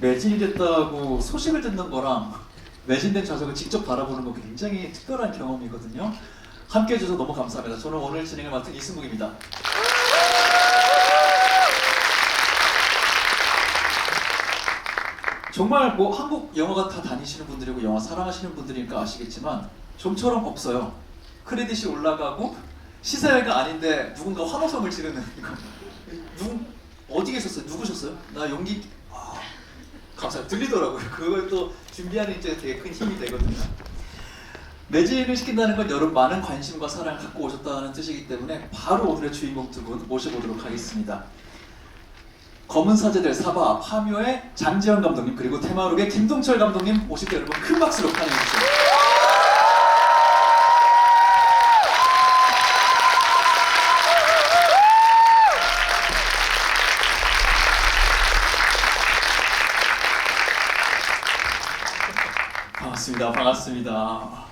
매진이 됐다고 소식을 듣는 거랑 매진된 좌석을 직접 바라보는 거 굉장히 특별한 경험이거든요. 함께 해주셔서 너무 감사합니다. 저는 오늘 진행을 맡은 이승국입니다. 정말 뭐 한국 영화관 다 다니시는 분들이고 영화 사랑하시는 분들이니까 아시겠지만 좀처럼 없어요. 크레딧이 올라가고 시사회가 아닌데 누군가 환호성을 지르는 이거. 어디 계셨어요? 누구셨어요? 나 용기 감사합니다. 들리더라고요. 그걸 또 준비하는 이제 되게 큰 힘이 되거든요. 매진을 시킨다는 건 여러분 많은 관심과 사랑을 갖고 오셨다는 뜻이기 때문에 바로 오늘의 주인공 두 분 모셔보도록 하겠습니다. 검은 사제들 사바 파묘의 장지현 감독님 그리고 테마록의 김동철 감독님 오실 때 여러분 큰 박수로 환영해 주세요. 반갑습니다. 반갑습니다.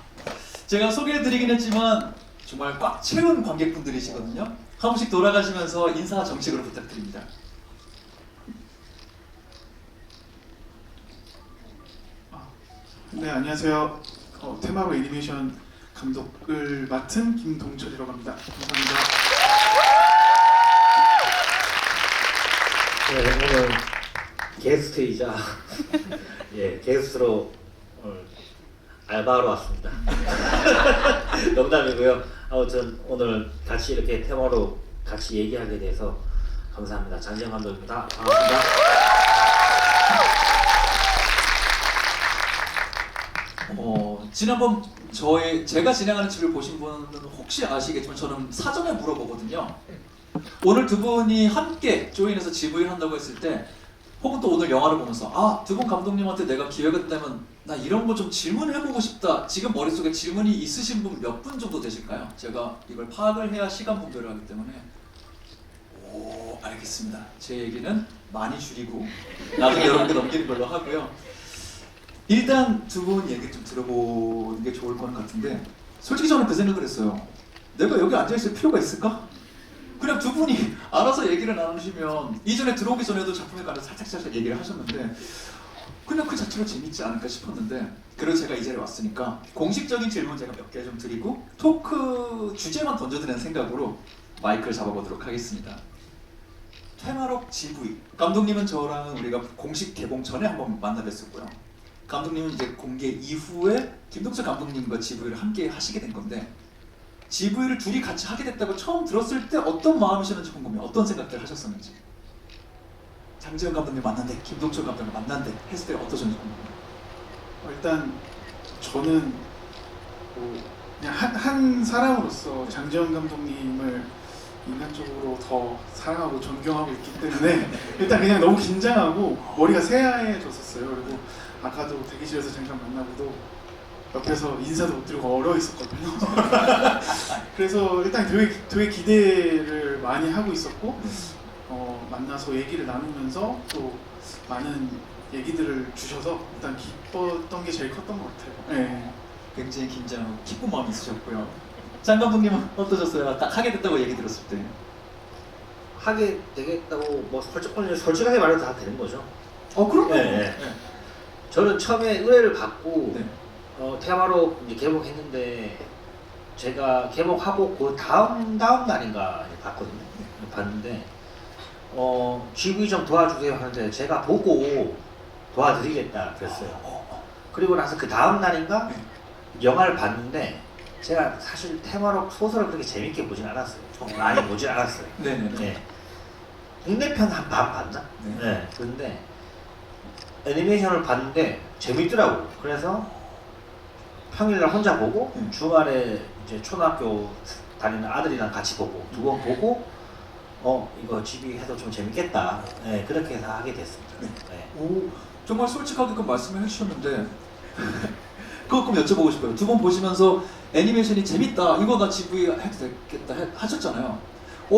제가 소개해드리긴 했지만 정말 꽉 채운 관객분들이시거든요. 한 번씩 돌아가시면서 인사 정식으로 부탁드립니다. 네, 안녕하세요. 테마로 애니메이션 감독을 맡은 김동철이라고 합니다. 감사합니다. 네, 오늘 게스트이자 게스트로 오늘 알바하러 왔습니다. 농담이고요. 아무튼 오늘 같이 이렇게 테마로 같이 얘기하게 돼서 감사합니다. 장지현 감독입니다. 반갑습니다. 지난번 제가 진행하는 집을 보신 분은 혹시 아시겠지만 저는 사전에 물어보거든요. 오늘 두 분이 함께 조인해서 GV를 한다고 했을 때 혹은 또 오늘 영화를 보면서 두 분 감독님한테 내가 기회가 된다면 나 이런 거 좀 질문해보고 싶다. 지금 머릿속에 질문이 있으신 분 몇 분 정도 되실까요? 제가 이걸 파악을 해야 시간 분배를 하기 때문에 알겠습니다. 제 얘기는 많이 줄이고 나중에 여러분께 넘기는 걸로 하고요. 일단 두 분 얘기 좀 들어보는 게 좋을 것 같은데 솔직히 저는 그 생각을 했어요. 내가 여기 앉아있을 필요가 있을까? 그냥 두 분이 알아서 얘기를 나누시면 이전에 들어오기 전에도 작품에 관해서 살짝 얘기를 하셨는데 그냥 그 자체로 재밌지 않을까 싶었는데 그래서 제가 이 자리에 왔으니까 공식적인 질문 제가 몇 개 좀 드리고 토크 주제만 던져드리는 생각으로 마이크를 잡아보도록 하겠습니다. 테마록 GV 감독님은 저랑은 우리가 공식 개봉 전에 한번 만나 뵀었고요. 감독님은 이제 공개 이후에 김동철 감독님과 GV를 함께 하시게 된 건데 GV를 둘이 같이 하게 됐다고 처음 들었을 때 어떤 마음이셨는지 궁금해요. 어떤 생각들 하셨었는지. 장지현 감독님 만난대, 김동철 감독님 만난대 했을 때 어떠셨는지 궁금해요. 일단 저는 그냥 한 사람으로서 장지현 감독님을 인간적으로 더 사랑하고 존경하고 있기 때문에 일단 그냥 너무 긴장하고 머리가 새하얘졌었어요. 그리고 아까도 대기실에서 잠깐 만나고도 옆에서 인사도 못 드리고 얼어 있었거든요. 그래서 일단 되게 기대를 많이 하고 있었고 만나서 얘기를 나누면서 또 많은 얘기들을 주셔서 일단 기뻤던 게 제일 컸던 것 같아요. 네. 굉장히 긴장하고 기쁜 마음이 있으셨고요. 장 감독님은 어떠셨어요? 딱 하게 됐다고 얘기 들었을 때. 하게 되겠다고 뭐 솔직하게 말해도 다 되는 거죠. 그럼요. 네. 저는 처음에 의뢰를 받고 네. 테마로 이제 개봉했는데 제가 개봉하고 그 다음 날인가 봤거든요. 봤는데 GV 좀 도와주세요 하는데 제가 보고 도와드리겠다 그랬어요. 그리고 나서 그 다음 날인가 영화를 봤는데 제가 사실 테마로 소설을 그렇게 재밌게 보진 않았어요. 많이 보진 않았어요. 네네. 네. 국내편 한 반 봤나? 네. 근데 애니메이션을 봤는데 재밌더라고요. 그래서 평일날 혼자 보고 주말에 이제 초등학교 다니는 아들이랑 같이 보고 두 번 보고 이거 집이 해도 좀 재밌겠다. 네, 그렇게 해서 하게 됐습니다. 네. 정말 솔직하게 그 말씀을 해주셨는데 그거 좀 여쭤보고 싶어요. 두 번 보시면서 애니메이션이 재밌다. 이거 나 GV 해도 되겠다 하셨잖아요.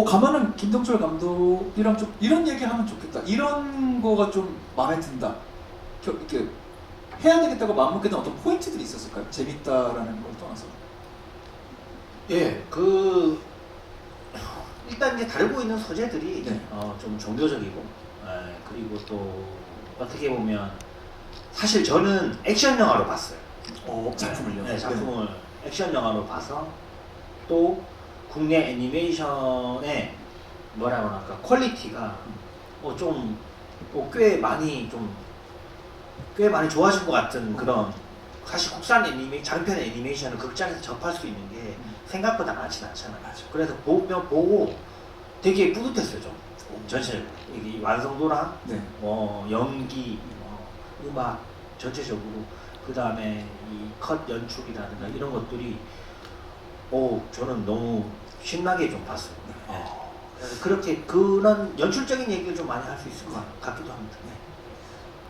가면은 김동철 감독이랑 좀 이런 얘기 하면 좋겠다. 이런 거가 좀 마음에 든다. 이렇게 해야 되겠다고 마음먹게 된 어떤 포인트들이 있었을까요? 재밌다라는 걸 떠나서. 일단 이제 다루고 있는 소재들이 네. 좀 종교적이고 그리고 또 어떻게 보면 사실 저는 액션 영화로 봤어요. 작품을요? 네, 작품을 액션 영화로 봐서 또 국내 애니메이션의 뭐라고 할까 퀄리티가 꽤 많이 좋아진 것 같은 그런 사실 국산 장편 애니메이션을 극장에서 접할 수 있는 게 생각보다 많진 않잖아요. 그래서 보고 되게 뿌듯했어요 좀. 전체적으로 이 완성도랑 네. 연기, 음악 전체적으로 그 다음에 이 컷 연출이라든가 이런 것들이 저는 너무 신나게 좀 봤어요. 네. 그래서 그렇게 그런 연출적인 얘기를 좀 많이 할 수 있을 것 같기도 합니다. 네.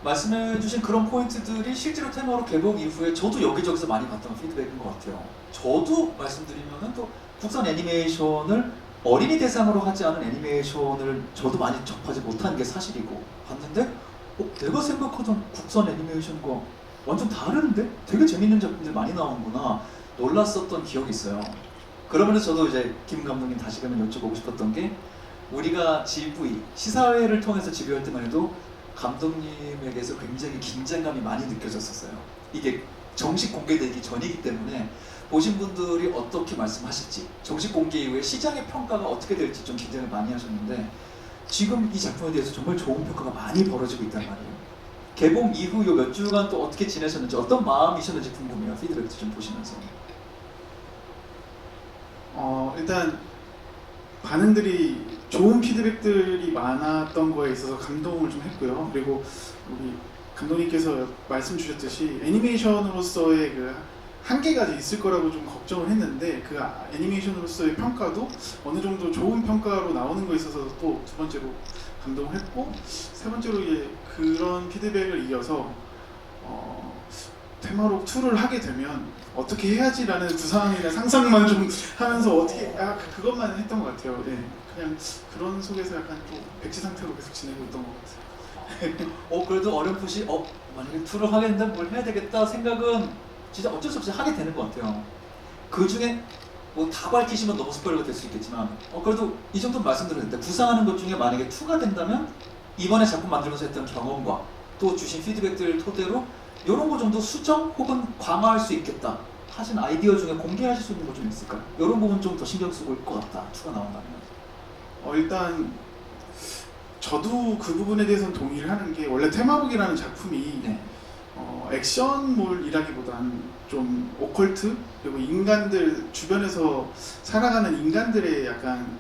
말씀해주신 그런 포인트들이 실제로 테마로 개봉 이후에 저도 여기저기서 많이 봤던 피드백인 것 같아요. 저도 말씀드리면은 또 국산 애니메이션을 어린이 대상으로 하지 않은 애니메이션을 저도 많이 접하지 못한 게 사실이고 봤는데 내가 생각하던 국산 애니메이션과 완전 다른데? 되게 재밌는 작품들 많이 나오는구나 놀랐었던 기억이 있어요. 그러면서 저도 이제 김 감독님 다시금 여쭤보고 싶었던 게 우리가 GV 시사회를 통해서 GV할 때만 해도 감독님에게서 굉장히 긴장감이 많이 느껴졌었어요. 이게 정식 공개되기 전이기 때문에 보신 분들이 어떻게 말씀하실지 정식 공개 이후에 시장의 평가가 어떻게 될지 좀 기대를 많이 하셨는데 지금 이 작품에 대해서 정말 좋은 평가가 많이 벌어지고 있단 말이에요. 개봉 이후 요 몇 주간 또 어떻게 지내셨는지 어떤 마음이셨는지 궁금해요. 피드백도 좀 보시면서. 일단 반응들이 좋은 피드백들이 많았던 거에 있어서 감동을 좀 했고요. 그리고 우리 감독님께서 말씀 주셨듯이 애니메이션으로서의 그 한계가 있을 거라고 좀 걱정을 했는데 그 애니메이션으로서의 평가도 어느 정도 좋은 평가로 나오는 거에 있어서 또 두 번째로 감동을 했고 세 번째로 이제 그런 피드백을 이어서 테마록 2를 하게 되면 어떻게 해야지라는 구상이나 상상만 좀 하면서 어떻게 그것만 했던 것 같아요. 네. 그냥 그런 속에서 약간 좀 백지 상태로 계속 지내고 있던 것 같아요. 그래도 어렴풋이 만약에 2를 하겠는데 뭘 해야 되겠다 생각은 진짜 어쩔 수 없이 하게 되는 것 같아요. 그 중에 뭐 다 밝히시면 너무 스포일러가 될 수 있겠지만 그래도 이 정도는 말씀드렸는데 구상하는 것 중에 만약에 2가 된다면 이번에 작품 만들면서 했던 경험과 또 주신 피드백들 토대로 이런 거 정도 수정 혹은 강화할 수 있겠다 하신 아이디어 중에 공개하실 수 있는 거 좀 있을까요? 이런 부분 좀 더 신경 쓰고 올 것 같다 2가 나온다면. 일단 저도 그 부분에 대해서는 동의를 하는 게 원래 테마북이라는 작품이 네. 액션물이라기보단 좀 오컬트 그리고 인간들 주변에서 살아가는 인간들의 약간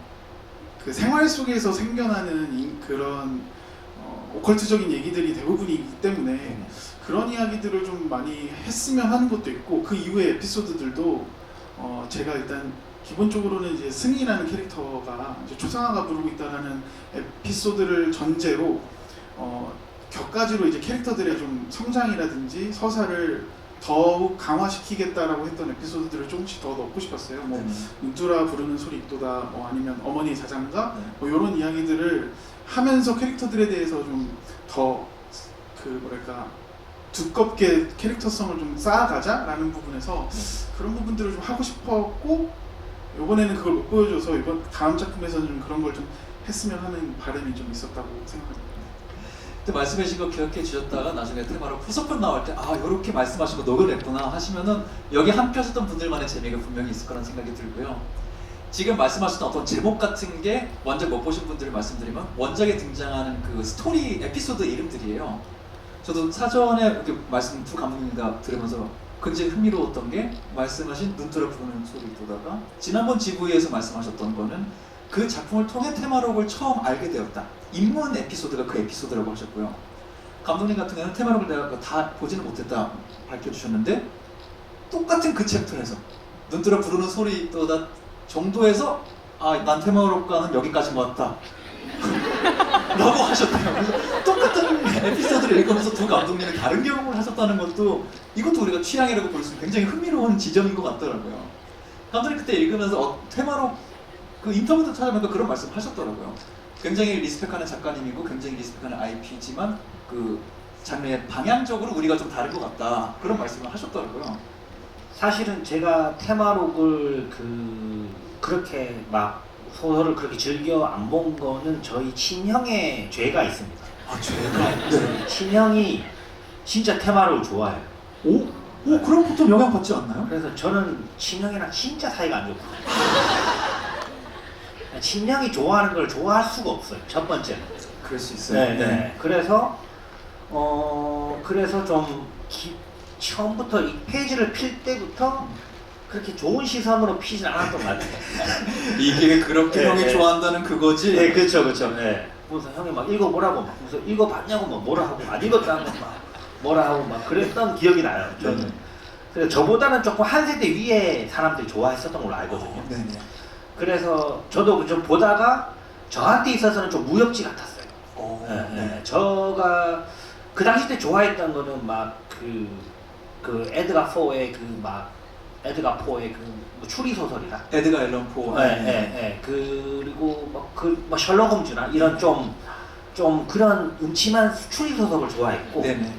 그 생활 속에서 생겨나는 그런 오컬트적인 얘기들이 대부분이기 때문에 그런 이야기들을 좀 많이 했으면 하는 것도 있고 그 이후의 에피소드들도 제가 일단 기본적으로는 이제 승희라는 캐릭터가 이제 초상화가 부르고 있다라는 에피소드를 전제로 격가지로 이제 캐릭터들의 좀 성장이라든지 서사를 더욱 강화시키겠다라고 했던 에피소드들을 조금씩 더 넣고 싶었어요. 뭐 눈뚜라 부르는 소리 있도다, 뭐 아니면 어머니 자장가, 뭐 이런 이야기들을 하면서 캐릭터들에 대해서 좀 더 그 뭐랄까 두껍게 캐릭터성을 좀 쌓아가자라는 부분에서 그런 부분들을 좀 하고 싶었고 이번에는 그걸 못 보여줘서 이번 다음 작품에서는 좀 그런 걸 좀 했으면 하는 바람이 좀 있었다고 생각합니다. 그때 말씀해 주신 거 기억해 주셨다가 나중에 테마로 후속편 나올 때 이렇게 말씀하신 거 녹여냈구나 하시면은 여기 함께 하셨던 분들만의 재미가 분명히 있을 거라는 생각이 들고요. 지금 말씀하셨던 어떤 제목 같은 게 원작 못 보신 분들을 말씀드리면 원작에 등장하는 그 스토리 에피소드 이름들이에요. 저도 사전에 이렇게 말씀 두 감독님과 들으면서 굉장히 흥미로웠던 게 말씀하신 눈뜨라 부르는 소리 보다가 지난번 GV에서 말씀하셨던 거는 그 작품을 통해 테마록을 처음 알게 되었다. 입문 에피소드가 그 에피소드라고 하셨고요. 감독님 같은 경우는 테마록을 내가 다 보지는 못했다 밝혀주셨는데 똑같은 그 챕터에서 눈뜨라 부르는 소리 또다 정도에서 난 테마록과는 여기까지인 것 같다 라고 하셨대요. 그래서 똑같은 에피소드를 읽으면서 두 감독님이 다른 경험을 하셨다는 것도 이것도 우리가 취향이라고 볼 수 있는 굉장히 흥미로운 지점인 것 같더라고요. 감독님 그때 읽으면서 테마록 그 인터뷰도 찾아보니까 그런 말씀 하셨더라고요. 굉장히 리스펙하는 작가님이고 굉장히 리스펙하는 IP지만 그 장르의 방향적으로 우리가 좀 다른 것 같다 그런 말씀을 하셨더라고요. 사실은 제가 테마록을 그렇게 막 소설을 그렇게 즐겨 안 본 거는 저희 친형의 죄가 있습니다. 아 제가 네. 친형이 진짜 테마를 좋아해요. 오 그럼 보통 영향 받지 않나요? 그래서 저는 친형이랑 진짜 사이가 안 좋고 친형이 좋아하는 걸 좋아할 수가 없어요. 첫 번째는. 그럴 수 있어요. 네. 그래서 그래서 좀 처음부터 이 페이지를 필 때부터 그렇게 좋은 시선으로 피진 않았던 것 같아요. 이게 그렇게 네, 형이 네. 좋아한다는 그거지. 네, 그렇죠. 네. 그래서 형이 막 읽어보라고 막 그래서 읽어봤냐고 막 뭐라 하고 안 읽었다는 막 뭐라 하고 막 그랬던 기억이 나요. 저는. 네. 그래서 저보다는 조금 한 세대 위에 사람들이 좋아했었던 걸로 알거든요. 네네. 그래서 저도 좀 보다가 저한테 있어서는 좀 무협지 같았어요. 네. 저가 그 당시 때 좋아했던 거는 막 그 에드가 포의 에드가 포의 뭐 추리 소설이라. 에드가 앨런 포. 그리고 막 셜록 홈즈나 이런 좀 그런 음침한 추리 소설을 좋아했고. 네네.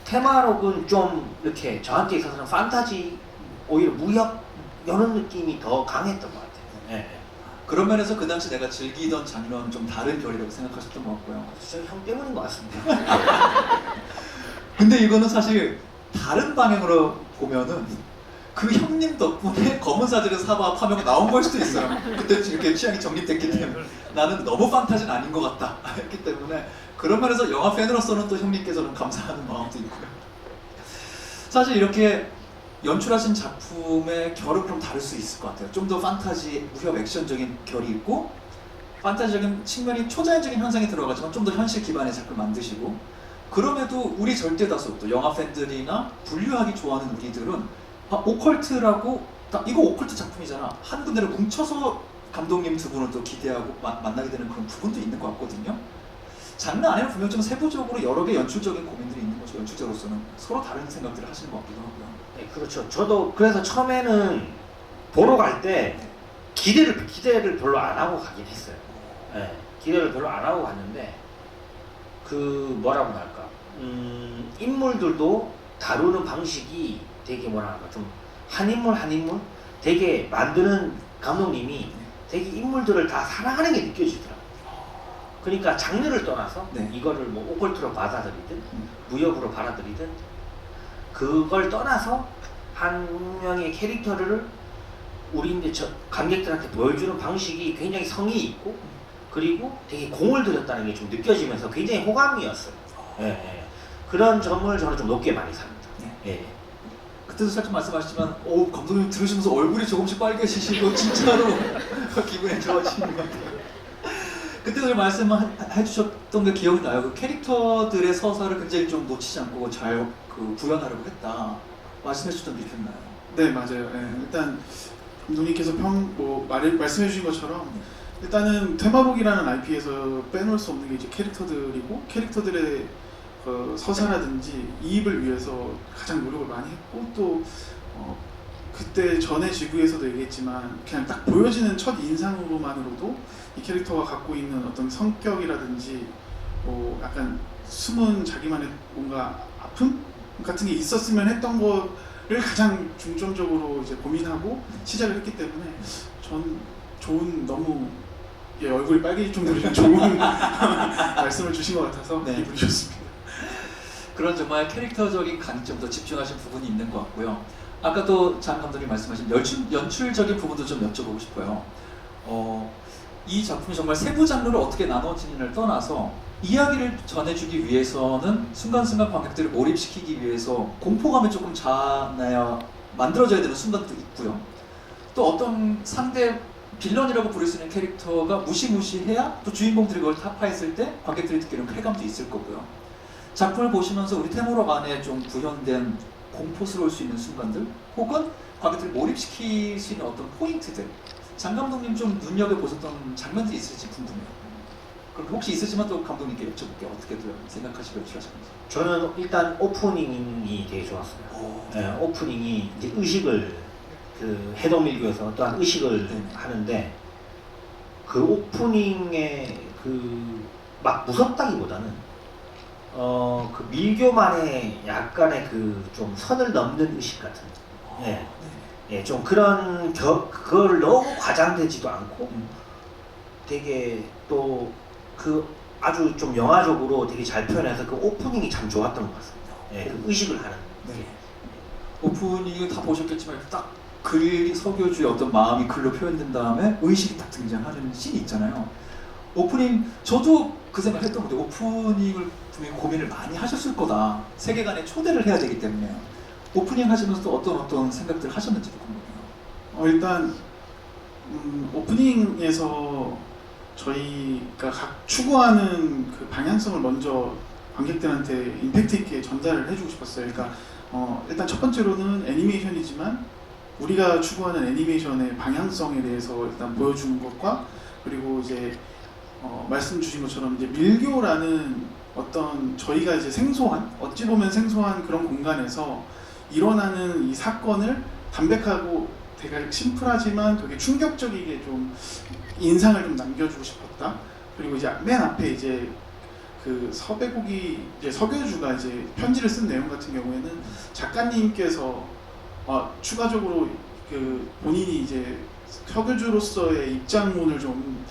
테마록은 좀 이렇게 저한테 있어서는 판타지 오히려 무협 이런 느낌이 더 강했던 것 같아요. 네. 그런 면에서 그 당시 내가 즐기던 장르는 좀 다른 결이라고 생각하셨던 것 같고요. 저희 형 때문인 것 같습니다. 근데 이거는 사실 다른 방향으로 보면은 그 형님 덕분에 검은 사제를 사바 파묘가 나온 걸 수도 있어요. 그때 이렇게 취향이 정립됐기 때문에 나는 너무 판타지는 아닌 것 같다 했기 때문에 그런 면에서 영화 팬으로서는 또 형님께서는 감사하는 마음도 있고요. 사실 이렇게 연출하신 작품의 결은 그럼 다를 수 있을 것 같아요. 좀 더 판타지, 무협, 액션적인 결이 있고 판타지적인 측면이 초자연적인 현상이 들어가지만 좀 더 현실 기반의 작품을 만드시고 그럼에도 우리 절대 다수 또 영화 팬들이나 분류하기 좋아하는 우리들은 오컬트라고 이거 오컬트 작품이잖아 한 군데를 뭉쳐서 감독님 두 분을 또 기대하고 만나게 되는 그런 부분도 있는 것 같거든요. 장르 안에는 분명 좀 세부적으로 여러 개 연출적인 고민들이 있는 거죠. 연출자로서는 서로 다른 생각들을 하시는 것 같기도 하고요. 네, 그렇죠. 저도 그래서 처음에는 보러 갈 때 기대를 별로 안 하고 가긴 했어요. 네, 기대를 별로 안 하고 갔는데 뭐라고 할까? 인물들도 다루는 방식이 되게 뭐랄까 좀 한 인물 되게 만드는 감독님이 되게 인물들을 다 사랑하는 게 느껴지더라고요. 그러니까 장르를 떠나서 네. 이거를 뭐 오컬트로 받아들이든 무협으로 받아들이든 그걸 떠나서 한 명의 캐릭터를 우리 이제 관객들한테 보여주는 방식이 굉장히 성의 있고 그리고 되게 공을 들였다는 게 좀 느껴지면서 굉장히 호감이었어요. 예. 그런 점을 저는 좀 높게 많이 삽니다. 예. 그때도 살짝 말씀하셨지만 감독님 들으시면서 얼굴이 조금씩 빨개지시고 진짜로 기분이 좋아지는 것 같아요. 그때도 말씀해 주셨던 게 기억이 나요. 그 캐릭터들의 서사를 굉장히 좀 놓치지 않고 잘 구현하려고 했다. 말씀해 주셨던 게 기억나요? 네 맞아요. 일단 감독님께서 말씀해 주신 것처럼 일단은 테마록이라는 IP에서 빼놓을 수 없는 게 이제 캐릭터들이고 캐릭터들의 서사라든지 이입을 위해서 가장 노력을 많이 했고 또 그때 전에 지구에서도 얘기했지만 그냥 딱 보여지는 첫 인상으로만으로도 이 캐릭터가 갖고 있는 어떤 성격이라든지 약간 숨은 자기만의 뭔가 아픔 같은 게 있었으면 했던 거를 가장 중점적으로 이제 고민하고 시작을 했기 때문에 전 너무 얼굴이 빨개질 정도로 좀 좋은 말씀을 주신 것 같아서 네. 기분이 좋습니다. 그런 정말 캐릭터적인 강점도 집중하신 부분이 있는 것 같고요. 아까 또 장 감독님 말씀하신 연출적인 부분도 좀 여쭤보고 싶어요. 이 작품이 정말 세부 장르로 어떻게 나눠지는지를 떠나서 이야기를 전해주기 위해서는 순간순간 관객들을 몰입시키기 위해서 공포감이 조금 만들어져야 되는 순간도 있고요. 또 어떤 상대 빌런이라고 부를 수 있는 캐릭터가 무시무시해야 또 주인공들이 그걸 타파했을 때 관객들이 듣기에는 쾌감도 있을 거고요. 작품을 보시면서 우리 테마록 안에 좀 구현된 공포스러울 수 있는 순간들 혹은 관객들을 몰입시킬 수 있는 어떤 포인트들 장 감독님 좀 눈여겨보셨던 장면들이 있을지 궁금해요. 그럼 혹시 있으시면 또 감독님께 여쭤볼게요. 어떻게 생각하시고 연출하셨는지. 저는 일단 오프닝이 되게 좋았어요. 네, 오프닝이 이제 의식을 해동밀교에서 어떠한 의식을 하는데 그 오프닝에 막 무섭다기보다는 그 밀교만의 약간의 좀 선을 넘는 의식 같은. 예, 좀 그런 그걸 너무 과장되지도 않고 되게 또 아주 좀 영화적으로 되게 잘 표현해서 그 오프닝이 참 좋았던 것 같습니다. 예, 그 의식을 하는 게. 네. 오프닝을 다 보셨겠지만 딱 글 서교주의 어떤 마음이 글로 표현된 다음에 의식이 딱 등장하는 씬이 있잖아요. 오프닝 저도 그 생각을 했던 건데 오프닝을 분명히 고민을 많이 하셨을 거다. 세계관에 초대를 해야 되기 때문에 오프닝 하시면서 또 어떤 생각들을 하셨는지도 궁금해요. 일단 오프닝에서 저희가 각 추구하는 그 방향성을 먼저 관객들한테 임팩트 있게 전달을 해주고 싶었어요. 그러니까 일단 첫 번째로는 애니메이션이지만 우리가 추구하는 애니메이션의 방향성에 대해서 일단 보여주는 것과 그리고 이제 말씀 주신 것처럼 이제 밀교라는 어떤 저희가 이제 생소한 어찌 보면 생소한 그런 공간에서 일어나는 이 사건을 담백하고 되게 심플하지만 되게 충격적이게 좀 인상을 좀 남겨주고 싶었다. 그리고 이제 맨 앞에 이제 그 서배국이 이제 서교주가 이제 편지를 쓴 내용 같은 경우에는 작가님께서 추가적으로 그 본인이 이제 서교주로서의 입장문을 좀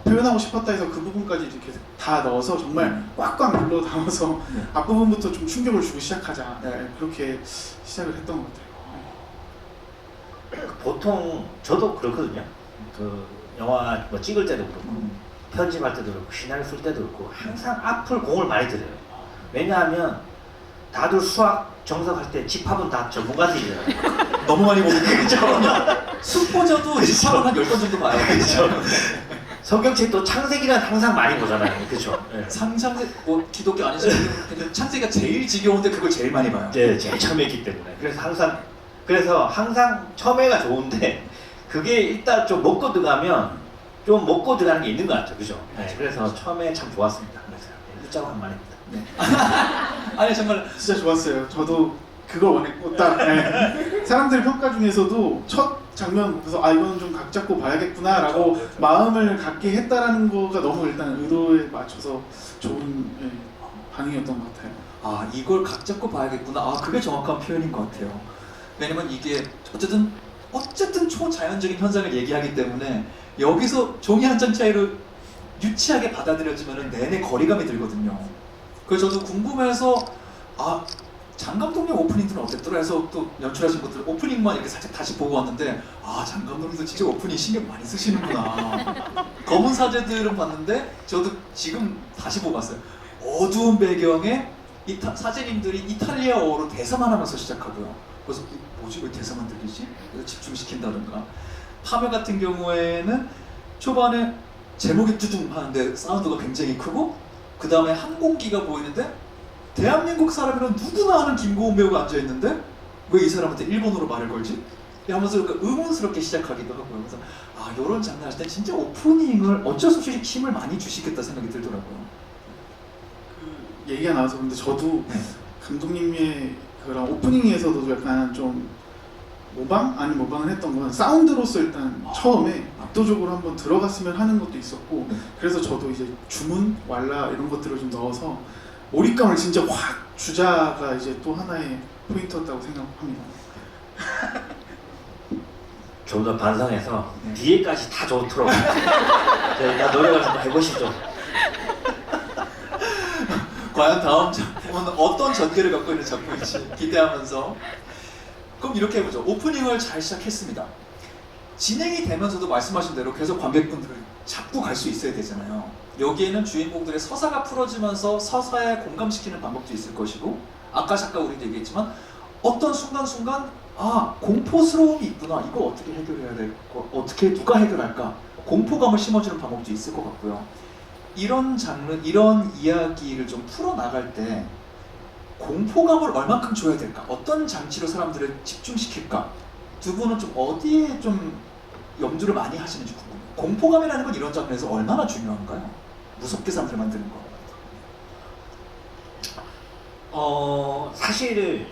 표현하고 싶었다 해서 그 부분까지 이렇게 다 넣어서 정말 꽉꽉 눌러 담아서 네. 앞부분부터 좀 충격을 주고 시작하자. 네, 그렇게 시작을 했던 것 같아요. 보통 저도 그렇거든요. 그 영화 뭐 찍을 때도 그렇고 편집할 때도 그렇고 시나리오 쓸 때도 그렇고 항상 앞을 공을 많이 들여요. 왜냐하면 다들 수학 정석할 때 집합은 다 전문가들이잖아요. 너무 많이 보는 거죠. 수포자도 집합은 한 10번 정도 봐요. 그렇죠. 성경책도 창세기란 항상 많이 보잖아요. 그렇죠. 네. 상상책 뭐 기독교 아니시면 창세기가 제일 지겨운데 그걸 제일 많이 봐요. 네, 제일 처음에 있기 때문에. 그래서 항상 처음에가 좋은데 그게 일단 좀 먹고 들어가면 좀 먹고 들어가는 게 있는 것 같죠. 그죠? 네, 그래서 처음에 참 좋았습니다. 그래서 웃자고 한 말입니다. 네. 아니 정말 진짜 좋았어요. 저도 그걸 원했고 딱 사람들 평가 중에서도 첫 장면 보면서 이거는 좀 각 잡고 봐야겠구나라고 그렇죠. 마음을 갖게 했다라는 거가 너무 일단 의도에 맞춰서 좋은 반응이었던 것 같아요. 이걸 각 잡고 봐야겠구나. 그게 정확한 표현인 것 같아요. 왜냐면 이게 어쨌든 초자연적인 현상을 얘기하기 때문에 여기서 종이 한 장 차이로 유치하게 받아들여지면 내내 거리감이 들거든요. 그래서 저도 궁금해서 장 감독님 오프닝들은 어땠더라 해서 또 연출하신 것들 오프닝만 이렇게 살짝 다시 보고 왔는데 장 감독님도 진짜 오프닝 신경 많이 쓰시는구나. 검은 사제들은 봤는데 저도 지금 다시 보고 왔어요. 어두운 배경에 사제님들이 이탈리아어로 대사만 하면서 시작하고요. 그래서 뭐지 왜 대사만 들리지? 그래서 집중시킨다든가. 파묘 같은 경우에는 초반에 제목이 뚜둥 하는데 사운드가 굉장히 크고 그 다음에 항공기가 보이는데 대한민국 사람이란 누구나 아는 김고은 배우가 앉아있는데 왜 이 사람한테 일본어로 말을 걸지? 하면서 그러니까 의문스럽게 시작하기도 하고요. 그래서 이런 장면 할 때 진짜 오프닝을 어쩔 수 없이 힘을 많이 주시겠다 생각이 들더라고요. 그 얘기가 나와서 근데 저도 감독님의 그런 오프닝에서도 약간 좀 모방을 했던 건 사운드로서 일단 처음에 압도적으로 한번 들어갔으면 하는 것도 있었고 그래서 저도 이제 주문, 왈라 이런 것들을 좀 넣어서 몰입감을 진짜 확 주자가 이제 또 하나의 포인트였다고 생각합니다. 좀 더 반성해서 뒤에까지 다 좋더라고요. 나 노력을 좀 해보시죠. 과연 다음 작품은 어떤 전개를 갖고 있는 작품인지 기대하면서 그럼 이렇게 해보죠. 오프닝을 잘 시작했습니다. 진행이 되면서도 말씀하신 대로 계속 관객분들을 잡고 갈 수 있어야 되잖아요. 여기에는 주인공들의 서사가 풀어지면서 서사에 공감시키는 방법도 있을 것이고 아까 잠깐 우리도 얘기했지만 어떤 순간순간 공포스러움이 있구나. 이거 어떻게 해결해야 될까? 어떻게 누가 해결할까? 공포감을 심어주는 방법도 있을 것 같고요. 이런 장르, 이런 이야기를 좀 풀어나갈 때 공포감을 얼만큼 줘야 될까? 어떤 장치로 사람들을 집중시킬까? 두 분은 좀 어디에 좀 염두를 많이 하시는지 궁금해요. 공포감이라는 건 이런 장르에서 얼마나 중요한가요? 무섭게 사람들 만드는 거. 사실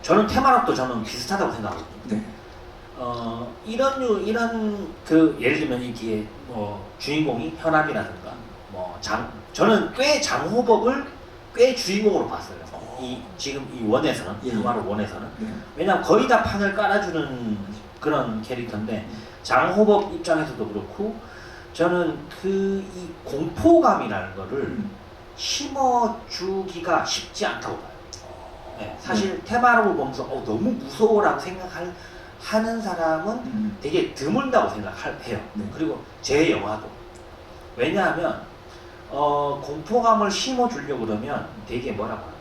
저는 테마락도 저는 비슷하다고 생각하거든요. 네. 이런 그 예를 들면 이게 주인공이 현암이라든가 저는 꽤 장호법을 꽤 주인공으로 봤어요. 지금 이 원에서는 테마락 원에서는 왜냐면 거의 다 판을 깔아주는 그런 캐릭터인데 장호법 입장에서도 그렇고 저는 그 이 공포감이라는 거를 음. 심어주기가 쉽지 않다고 봐요. 네, 사실 테마록을 보면서 너무 무서워라고 하는 사람은 되게 드물다고 생각해요. 네. 그리고 제 영화도. 왜냐하면 공포감을 심어주려고 그러면 되게 뭐라고 할까,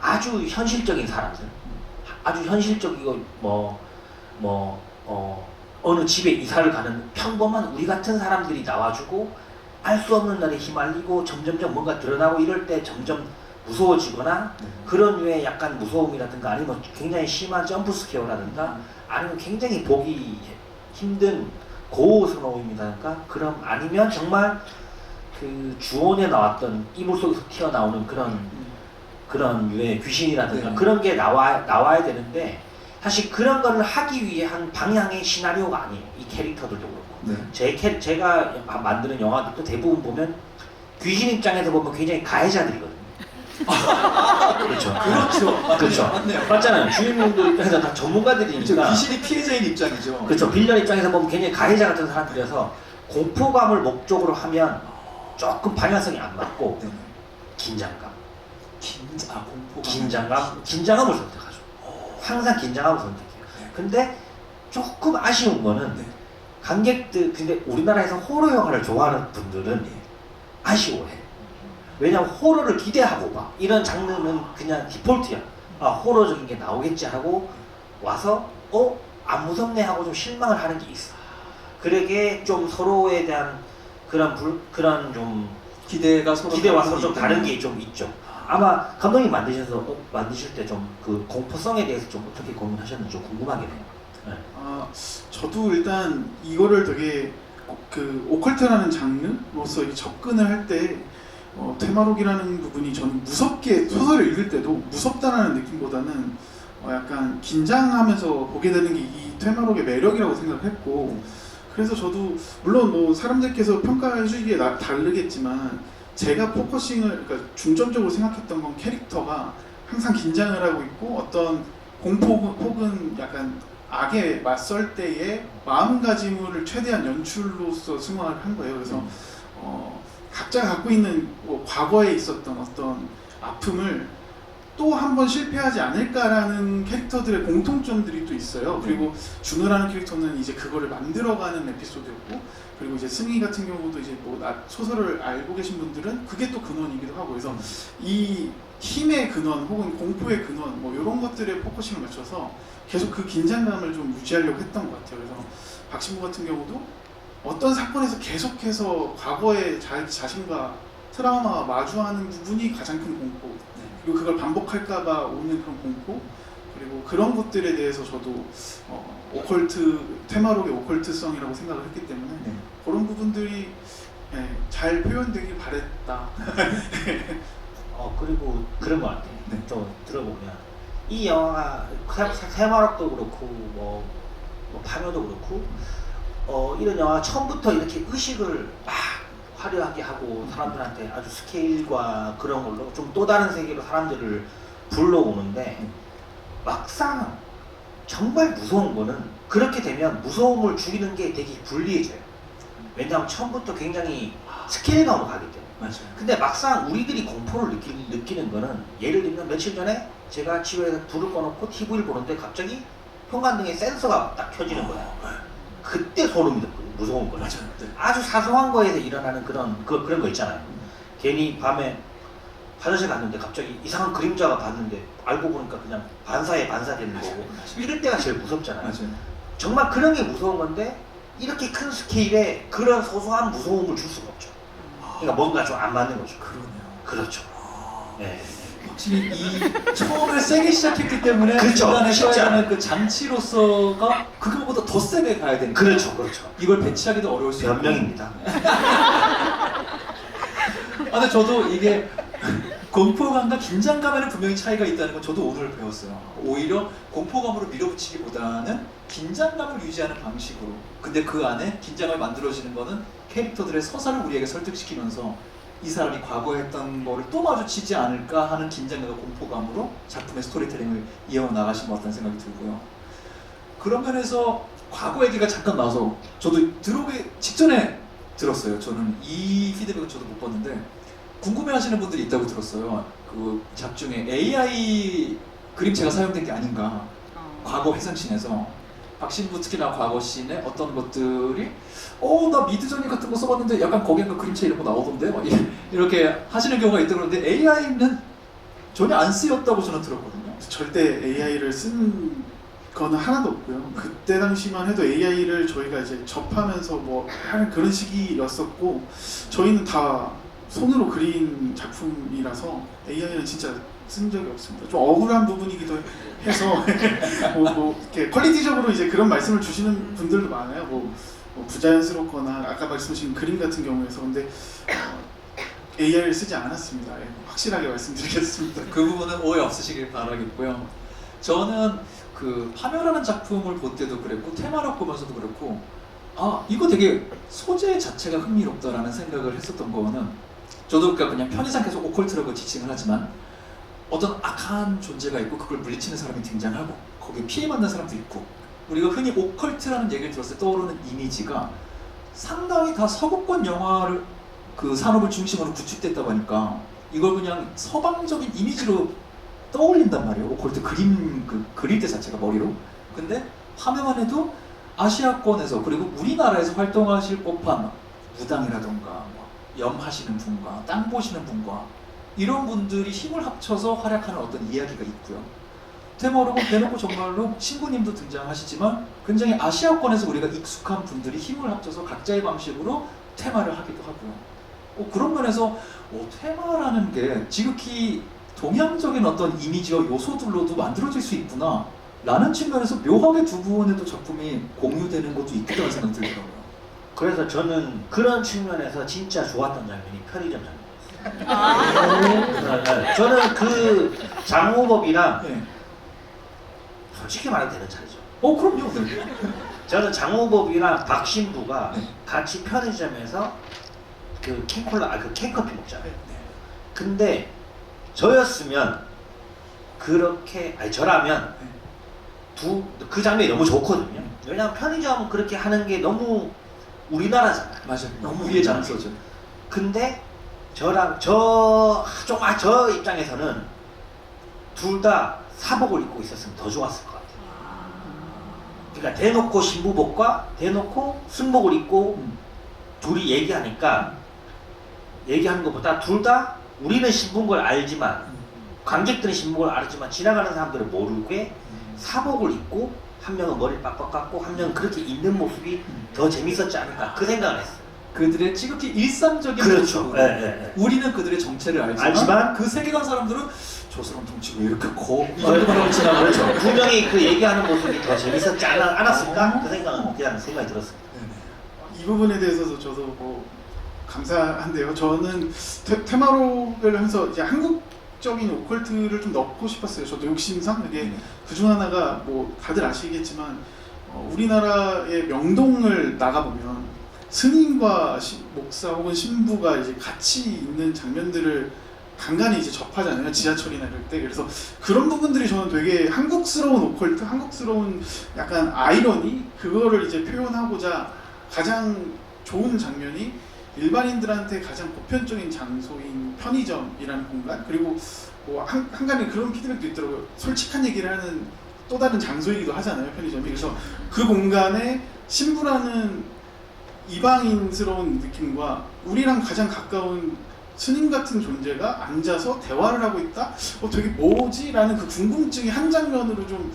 아주 현실적인 사람들, 아주 현실적이고 어느 집에 이사를 가는 평범한 우리 같은 사람들이 나와주고 알 수 없는 날에 휘말리고 점점점 뭔가 드러나고 이럴 때 점점 무서워지거나 그런 류의 약간 무서움이라든가 아니면 굉장히 심한 점프 스퀘어라든가 아니면 굉장히 보기 힘든 고스러움이라든가 그럼 아니면 정말 그 주온에 나왔던 이불 속에서 튀어나오는 그런 류의 귀신이라든가 네. 그런 게 나와야 되는데 사실 그런 거를 하기 위해 한 방향의 시나리오가 아니에요. 이 캐릭터들도 그렇고. 네. 제가 만드는 영화들도 대부분 보면 귀신 입장에서 보면 굉장히 가해자들이거든요. 그렇죠. 그렇죠. 그렇죠. 맞네요. 맞잖아요. 주인공들 입장에서 다 그렇죠. 전문가들이니까. 귀신이 피해자인 입장이죠. 그렇죠. 빌런 입장에서 보면 굉장히 가해자 같은 사람들이어서 공포감을 목적으로 하면 조금 방향성이 안 맞고 네. 긴장감. 공포감. 긴장감을 선택하죠. 항상 긴장감을 선택해요. 네. 근데 조금 아쉬운 거는 네. 관객들, 근데 우리나라에서 호러 영화를 좋아하는 분들은 네. 아쉬워해. 왜냐면 호러를 기대하고 봐. 이런 장르는 그냥 디폴트야. 호러적인 게 나오겠지 하고 와서 안 무섭네 하고 좀 실망을 하는 게 있어. 그러게 좀 서로에 대한 그런 좀 기대와 서로 좀 다른 게 좀 있죠. 아마 감독님 만드실 때 좀 그 공포성에 대해서 좀 어떻게 고민하셨는지 좀 궁금하긴 해요. 네. 저도 일단 이거를 되게 그 오컬트라는 장르로서 이 접근을 할 때 테마록이라는 부분이 저는 무섭게 소설을 읽을 때도 무섭다라는 느낌보다는 약간 긴장하면서 보게 되는 게 이 테마록의 매력이라고 생각을 했고, 그래서 저도 물론 뭐 사람들께서 평가해 주기에 다르겠지만 제가 포커싱을 그러니까 중점적으로 생각했던 건 캐릭터가 항상 긴장을 하고 있고 어떤 공포 혹은 약간 악에 맞설 때의 마음가짐을 최대한 연출로서 승화를 한 거예요. 그래서 각자가 갖고 있는 과거에 있었던 어떤 아픔을 또 한 번 실패하지 않을까라는 캐릭터들의 공통점들이 또 있어요. 그리고 준호라는 캐릭터는 이제 그거를 만들어가는 에피소드였고, 그리고 이제 승희 같은 경우도 이제 뭐 소설을 알고 계신 분들은 그게 또 근원이기도 하고, 그래서 이 힘의 근원 혹은 공포의 근원 뭐 이런 것들에 포커싱을 맞춰서 계속 그 긴장감을 좀 유지하려고 했던 것 같아요. 그래서 박신부 같은 경우도 어떤 사건에서 계속해서 과거의 자신과 트라우마와 마주하는 부분이 가장 큰 공포, 그리고 그걸 반복할까봐 오는 그런 공포, 그리고 그런 것들에 대해서 저도 오컬트 테마록의 오컬트성이라고 생각을 했기 때문에 그런 부분들이 잘 표현되길 바랬다. 그리고 그런 것 같아요. 네. 또 들어보면 이 영화가 테마록도 그렇고 뭐 파묘도 그렇고 이런 영화가 처음부터 이렇게 의식을 막 화려하게 하고 사람들한테 아주 스케일과 그런 걸로 좀 또 다른 세계로 사람들을 불러오는데 막상 정말 무서운 거는 그렇게 되면 무서움을 죽이는 게 되게 불리해져요. 왜냐하면 처음부터 굉장히 스케일감으로 가기 때문에. 맞아요. 근데 막상 우리들이 공포를 느끼는 거는, 예를 들면 며칠 전에 제가 집에서 불을 꺼놓고 TV를 보는데 갑자기 현관등에 센서가 딱 켜지는 거야. 그때 소름이 돋거든요. 무서운 거예요. 맞아요. 네. 아주 사소한 거에서 일어나는 그런 거 있잖아요. 괜히 밤에 화장실 갔는데 갑자기 이상한 그림자가 봤는데 알고 보니까 그냥 반사에 반사되는 거고, 이럴 때가 제일 무섭잖아요. 맞아요. 정말 그런 게 무서운 건데 이렇게 큰 스케일에 그런 소소한 무서움을 줄 수가 없죠. 그러니까 뭔가 좀 안 맞는 거죠. 그러네요. 그렇죠. 네. 확실히 이 처음에 세게 시작했기 때문에 그렇죠. 중간에 쉽지 써야 않아요. 되는 그 장치로서가 그거보다 더 세게 가야 되니까. 그렇죠. 이걸 배치하기도 어려울 수 있고. 변명입니다. 근데 저도 이게 공포감과 긴장감에는 분명히 차이가 있다는 건 저도 오늘 배웠어요. 오히려 공포감으로 밀어붙이기보다는 긴장감을 유지하는 방식으로. 근데 그 안에 긴장감이 만들어지는 거는 캐릭터들의 서사를 우리에게 설득시키면서 이 사람이 과거에 했던 거를 또 마주치지 않을까 하는 긴장감과 공포감으로 작품의 스토리텔링을 이어나가신 것 같다는 생각이 들고요. 그런 면에서 과거 얘기가 잠깐 나와서 저도 들어오기 직전에 들었어요. 저는 이 피드백은 저도 못 봤는데 궁금해하시는 분들이 있다고 들었어요. 그 작중에 AI 그림체가 사용된 게 아닌가. 과거 회상씬에서 박신부 특히나 과거 씬에 어떤 것들이 나 미드저니 같은 거 써봤는데 약간 거기에 그림체 이런 거 나오던데 막 이렇게 하시는 경우가 있다 그러는데 AI는 전혀 안 쓰였다고 저는 들었거든요. 절대 AI를 쓴 거는 하나도 없고요. 그때 당시만 해도 AI를 저희가 이제 접하면서 뭐 하는 그런 시기였었고 저희는 다 손으로 그린 작품이라서 AI는 진짜 쓴 적이 없습니다. 좀 억울한 부분이기도 해서 뭐 이렇게 퀄리티적으로 이제 그런 말씀을 주시는 분들도 많아요. 뭐 부자연스럽거나 아까 말씀하신 그림 같은 경우에서 근데 AI를 쓰지 않았습니다. 예, 확실하게 말씀드리겠습니다. 그 부분은 오해 없으시길 바라겠고요. 저는 그 파멸하는 작품을 볼 때도 그랬고 테마를 보면서도 그렇고 이거 되게 소재 자체가 흥미롭다라는 생각을 했었던 거는 저도 그냥 편의상 계속 오컬트라고 지칭을 하지만 어떤 악한 존재가 있고 그걸 물리치는 사람이 등장하고 거기에 피해받는 사람도 있고 우리가 흔히 오컬트라는 얘기를 들었을 때 떠오르는 이미지가 상당히 다 서구권 영화를 그 산업을 중심으로 구축됐다 보니까 이걸 그냥 서방적인 이미지로 떠올린단 말이에요. 오컬트 그릴 때 자체가 머리로. 근데 화면만 해도 아시아권에서 그리고 우리나라에서 활동하실 법한 무당이라던가 염하시는 분과 땅 보시는 분과 이런 분들이 힘을 합쳐서 활약하는 어떤 이야기가 있고요. 테마로 대놓고 정말로 신부님도 등장하시지만 굉장히 아시아권에서 우리가 익숙한 분들이 힘을 합쳐서 각자의 방식으로 테마를 하기도 하고요. 그런 면에서 테마라는 게 지극히 동양적인 어떤 이미지와 요소들로도 만들어질 수 있구나 라는 측면에서 묘하게 두 분의 또 작품이 공유되는 것도 있겠다는 생각이 들더라고요. 그래서 저는 그런 측면에서 진짜 좋았던 장면이 편의점 장면이었어요. 저는 그 장호법이랑 네. 솔직히 말해도 되는 차이죠. 그럼요. 네. 저는 장호법이랑 박신부가 네. 같이 편의점에서 그 캔콜라, 그 캔커피 먹잖아요. 네. 근데 저였으면 그렇게, 저라면 그 장면이 너무 좋거든요. 왜냐면 편의점 그렇게 하는 게 너무 우리나라잖아요. 맞아요. 너무 우리의 장소죠. 근데 저랑 저 입장에서는 둘 다 사복을 입고 있었으면 더 좋았을 것 같아요. 그러니까 대놓고 신부복과 대놓고 순복을 입고 둘이 얘기하는 것보다 둘 다 우리는 신부인 걸 알지만 관객들은 신부인 걸 알지만 지나가는 사람들은 모르게 사복을 입고 한 명은 머리를 빡빡 깎고 한 명은 그렇게 있는 모습이 더 재밌었지 않을까 그 생각을 했어요. 그들의 지극히 일상적인 그렇죠. 모습으로 네. 우리는 그들의 정체를 알지만 그 세계관 사람들은 저 사람 덩치가 왜 이렇게 커? 이런 지나가는 그렇죠. 분명히 그 얘기하는 모습이 더 재밌었지 않았을까? 그 생각은 그냥 생각이 들었습니다. 이 부분에 대해서도 저도 뭐 감사한데요. 저는 테마록을 하면서 이제 한국적인 오컬트를 좀 넣고 싶었어요. 저도 욕심상 이게 그중 하나가 뭐 다들 아시겠지만 우리나라의 명동을 나가보면 스님과 목사 혹은 신부가 이제 같이 있는 장면들을 간간히 이제 접하잖아요. 지하철이나 이럴 때. 그래서 그런 부분들이 저는 되게 한국스러운 오컬트, 한국스러운 약간 아이러니 그거를 이제 표현하고자 가장 좋은 장면이 일반인들한테 가장 보편적인 장소인 편의점이라는 공간 그리고 뭐 한간에 그런 피드백도 있더라고요. 솔직한 얘기를 하는 또 다른 장소이기도 하잖아요. 편의점이. 그래서 그 공간에 신부라는 이방인스러운 느낌과 우리랑 가장 가까운 스님 같은 존재가 앉아서 대화를 하고 있다? 되게 뭐지? 라는 그 궁금증이 한 장면으로 좀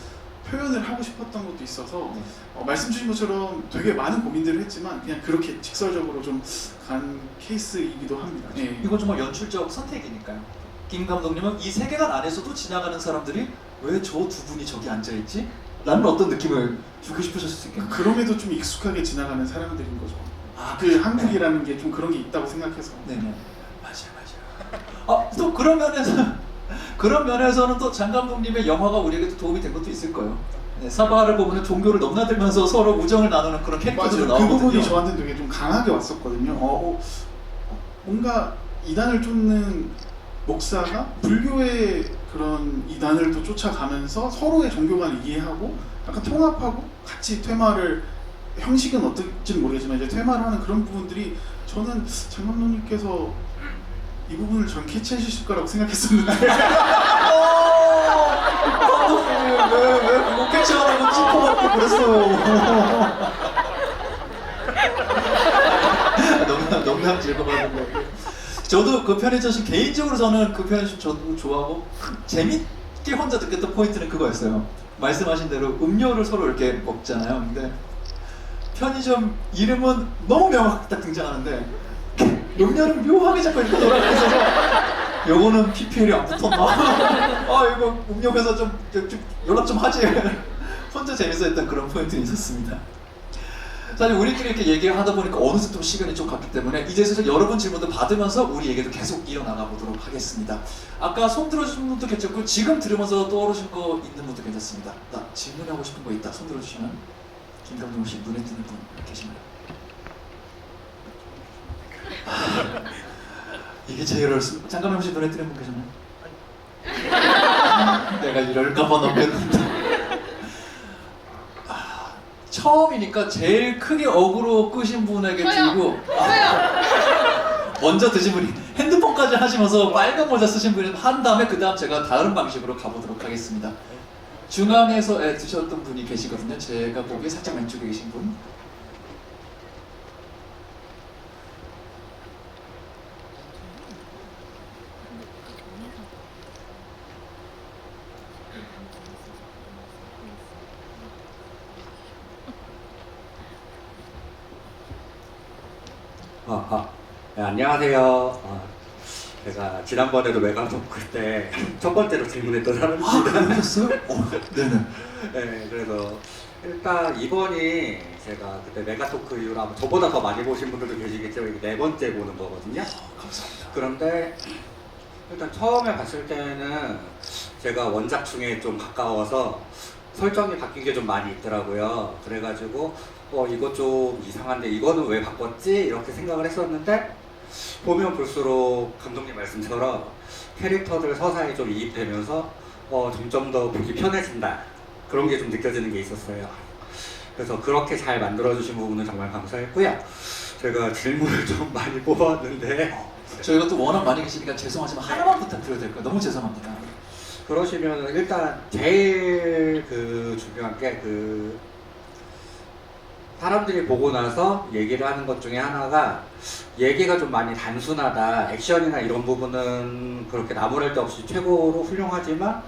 표현을 하고 싶었던 것도 있어서 말씀 주신 것처럼 되게 많은 고민들을 했지만 그냥 그렇게 직설적으로 좀 간 케이스이기도 합니다. 네. 이건 정말 연출적 선택이니까요. 김 감독님은 이 세계관 안에서도 지나가는 사람들이 왜 저 두 분이 저기 앉아있지? 라는 어떤 느낌을 주고 싶으셨을 수 있겠네요. 그럼에도 좀 익숙하게 지나가는 사람들인 거죠. 그 그렇죠. 한국이라는 게 좀 그런 게 있다고 생각해서. 네네. 맞아요. 또 그런 면에서는 또 장 감독님의 영화가 우리에게 또 도움이 된 것도 있을 거예요. 네, 사바를 보면 종교를 넘나들면서 서로 우정을 나누는 그런 캐릭터들이 맞아요. 나오거든요. 그 부분이 저한테 되게 좀 강하게 왔었거든요. 뭔가 이단을 쫓는 목사가 불교의 그런 이단을 또 쫓아가면서 서로의 종교관을 이해하고 약간 통합하고 같이 테마를 형식은 어떨지는 모르겠지만 이제 테마를 하는 그런 부분들이 저는 장 감독님께서 이 부분을 전 캐치해 주실 거라고 생각했었는데 감독님 왜 그거 캐치하라고 짚어갖고 그랬어요. 농담 즐거워하는데 저도 그 편의점 개인적으로 저는 그 편의점 저도 좋아하고 재밌게 혼자 느꼈던 포인트는 그거였어요. 말씀하신 대로 음료를 서로 이렇게 먹잖아요. 근데 편의점 이름은 너무 명확하게 딱 등장하는데 음료는 묘하게 자꾸 이렇게 돌아가 있어서 요거는 PPL이 안 붙었나? 아 이거 음료 회사 좀 연락 좀 하지. 혼자 재밌어했던 그런 포인트 있었습니다. 사실 우리끼리 이렇게 얘기하다 보니까 어느새 또 시간이 좀 갔기 때문에 이제 슬슬 여러분 질문도 받으면서 우리 얘기도 계속 이어나가 보도록 하겠습니다. 아까 손 들어주신 분도 괜찮고 지금 들으면서 떠오르신 거 있는 분도 괜찮습니다. 나 질문하고 싶은 거 있다. 손 들어주시면 김 감독님 혹시 눈에 띄는 분 계신가요? 이게 제일 어렵습니다. 잠깐만 혹시 눈에 띄는 분 계셨나요? 내가 이럴까봐 넘겼는데 처음이니까 제일 크게 어그로 끄신 분에게 드리고 먼저 드신 분이 핸드폰까지 하시면서 빨간 모자 쓰신 분이 한 다음에 그 다음 제가 다른 방식으로 가보도록 하겠습니다. 중앙에서 드셨던 분이 계시거든요. 제가 보기에 살짝 왼쪽에 계신 분. 네, 안녕하세요. 제가 지난번에도 메가토크 때 첫 번째로 질문했던 사람입니다. 그러셨어요? 네네. 네, 그래서 일단 이번이 제가 그때 메가토크 이후로 아마 저보다 더 많이 보신 분들도 계시겠지만 이게 네 번째 보는 거거든요. 감사합니다. 그런데 일단 처음에 봤을 때는 제가 원작중에 좀 가까워서 설정이 바뀐 게 좀 많이 있더라고요. 그래가지고 이거 좀 이상한데 이거는 왜 바꿨지? 이렇게 생각을 했었는데 보면 볼수록 감독님 말씀처럼 캐릭터들 서사에 좀 이입되면서 점점 더 보기 편해진다. 그런 게 좀 느껴지는 게 있었어요. 그래서 그렇게 잘 만들어주신 부분은 정말 감사했고요. 제가 질문을 좀 많이 뽑았는데 저희가 또 워낙 많이 계시니까 죄송하지만 하나만 부탁드려도 될까요? 너무 죄송합니다. 그러시면 일단 제일 중요한 게 사람들이 보고 나서 얘기를 하는 것 중에 하나가 얘기가 좀 많이 단순하다. 액션이나 이런 부분은 그렇게 나무랄 데 없이 최고로 훌륭하지만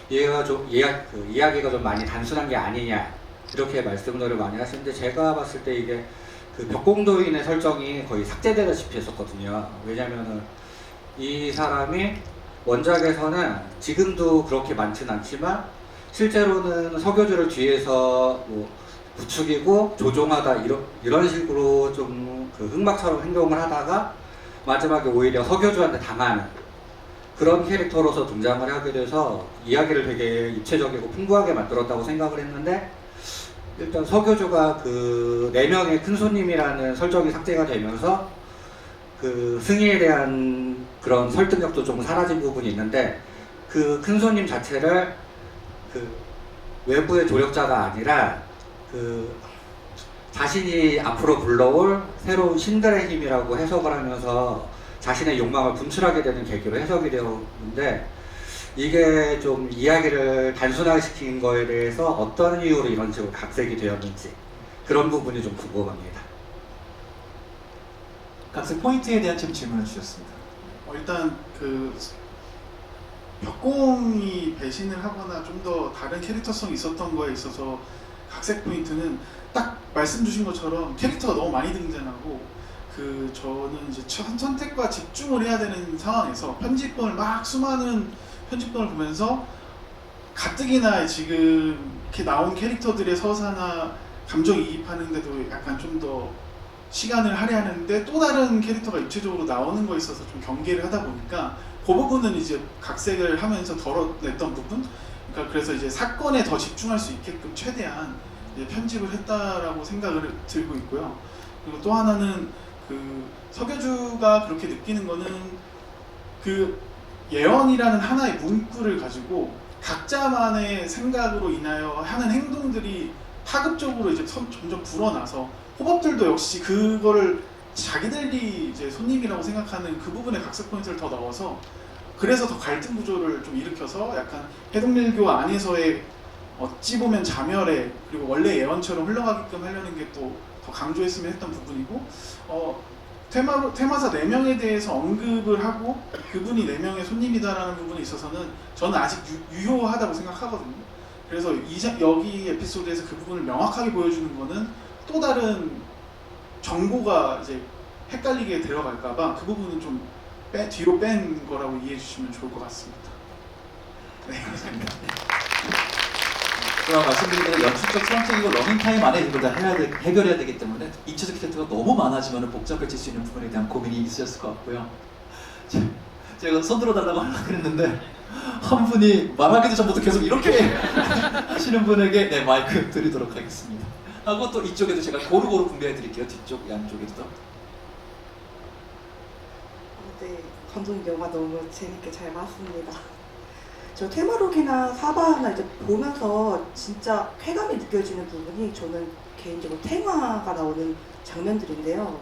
이야기가 좀 많이 단순한 게 아니냐 이렇게 말씀들을 많이 하시는데 제가 봤을 때 이게 벽공도인의 설정이 거의 삭제되다시피 했었거든요. 왜냐면은 이 사람이 원작에서는 지금도 그렇게 많지는 않지만 실제로는 석교주를 뒤에서 부추기고 조종하다 이런 식으로 좀 흑막처럼 행동을 하다가 마지막에 오히려 석교주한테 당하는 그런 캐릭터로서 등장을 하게 돼서 이야기를 되게 입체적이고 풍부하게 만들었다고 생각을 했는데 일단 석교주가 네 명의 큰손님이라는 설정이 삭제가 되면서 승희에 대한 그런 설득력도 좀 사라진 부분이 있는데 큰손님 자체를 외부의 조력자가 아니라 자신이 앞으로 불러올 새로운 신들의 힘이라고 해석을 하면서 자신의 욕망을 분출하게 되는 계기로 해석이 되었는데 이게 좀 이야기를 단순하게 시킨 거에 대해서 어떤 이유로 이런 식으로 각색이 되었는지 그런 부분이 좀 궁금합니다. 각색 포인트에 대한 지금 질문을 주셨습니다. 일단 벽공이 배신을 하거나 좀 더 다른 캐릭터성이 있었던 거에 있어서 각색 포인트는 딱 말씀 주신 것처럼 캐릭터가 너무 많이 등장하고 저는 이제 선택과 집중을 해야 되는 상황에서 편집본을 수많은 편집본을 보면서 가뜩이나 지금 이렇게 나온 캐릭터들의 서사나 감정이입하는데도 약간 좀 더 시간을 할애하는데 또 다른 캐릭터가 입체적으로 나오는 거에 있어서 좀 경계를 하다 보니까 그 부분은 이제 각색을 하면서 덜어냈던 부분. 그러니까 그래서 이제 사건에 더 집중할 수 있게끔 최대한 이제 편집을 했다라고 생각을 들고 있고요. 그리고 또 하나는 석여주가 그렇게 느끼는 거는 예언이라는 하나의 문구를 가지고 각자만의 생각으로 인하여 하는 행동들이 파급적으로 이제 점점 불어나서 호법들도 역시 그거를 자기들이 이제 손님이라고 생각하는 그 부분에 각색 포인트를 더 넣어서 그래서 더 갈등 구조를 좀 일으켜서 약간 해동일교 안에서의 어찌 보면 자멸에 그리고 원래 예언처럼 흘러가게끔 하려는 게 또 더 강조했으면 했던 부분이고 테마사 4명에 대해서 언급을 하고 그분이 4명의 손님이다라는 부분에 있어서는 저는 아직 유효하다고 생각하거든요. 그래서 여기 에피소드에서 그 부분을 명확하게 보여주는 거는 또 다른 정보가 이제 헷갈리게 들어갈까봐 그 부분은 좀 뒤로 뺀 거라고 이해해 주시면 좋을 것 같습니다. 네, 감사합니다. 제가 말씀드린 대로 연출적, 수학적이고 러닝타임 안에 이걸 다 해결해야 되기 때문에 2차적 캐릭터가 너무 많아지면 복잡해질 수 있는 부분에 대한 고민이 있으셨을 것 같고요. 제가 손 들어달라고 하려고 그랬는데 한 분이 말하기도 전부터 계속 이렇게 하시는 분에게 네, 마이크 드리도록 하겠습니다. 하고 또 이쪽에도 제가 고루고루 분배해 드릴게요. 뒤쪽, 양쪽에도. 네, 감독님 영화 너무 재밌게 잘 봤습니다. 저 테마록이나 사바나 이제 보면서 진짜 쾌감이 느껴지는 부분이 저는 개인적으로 탱화가 나오는 장면들인데요.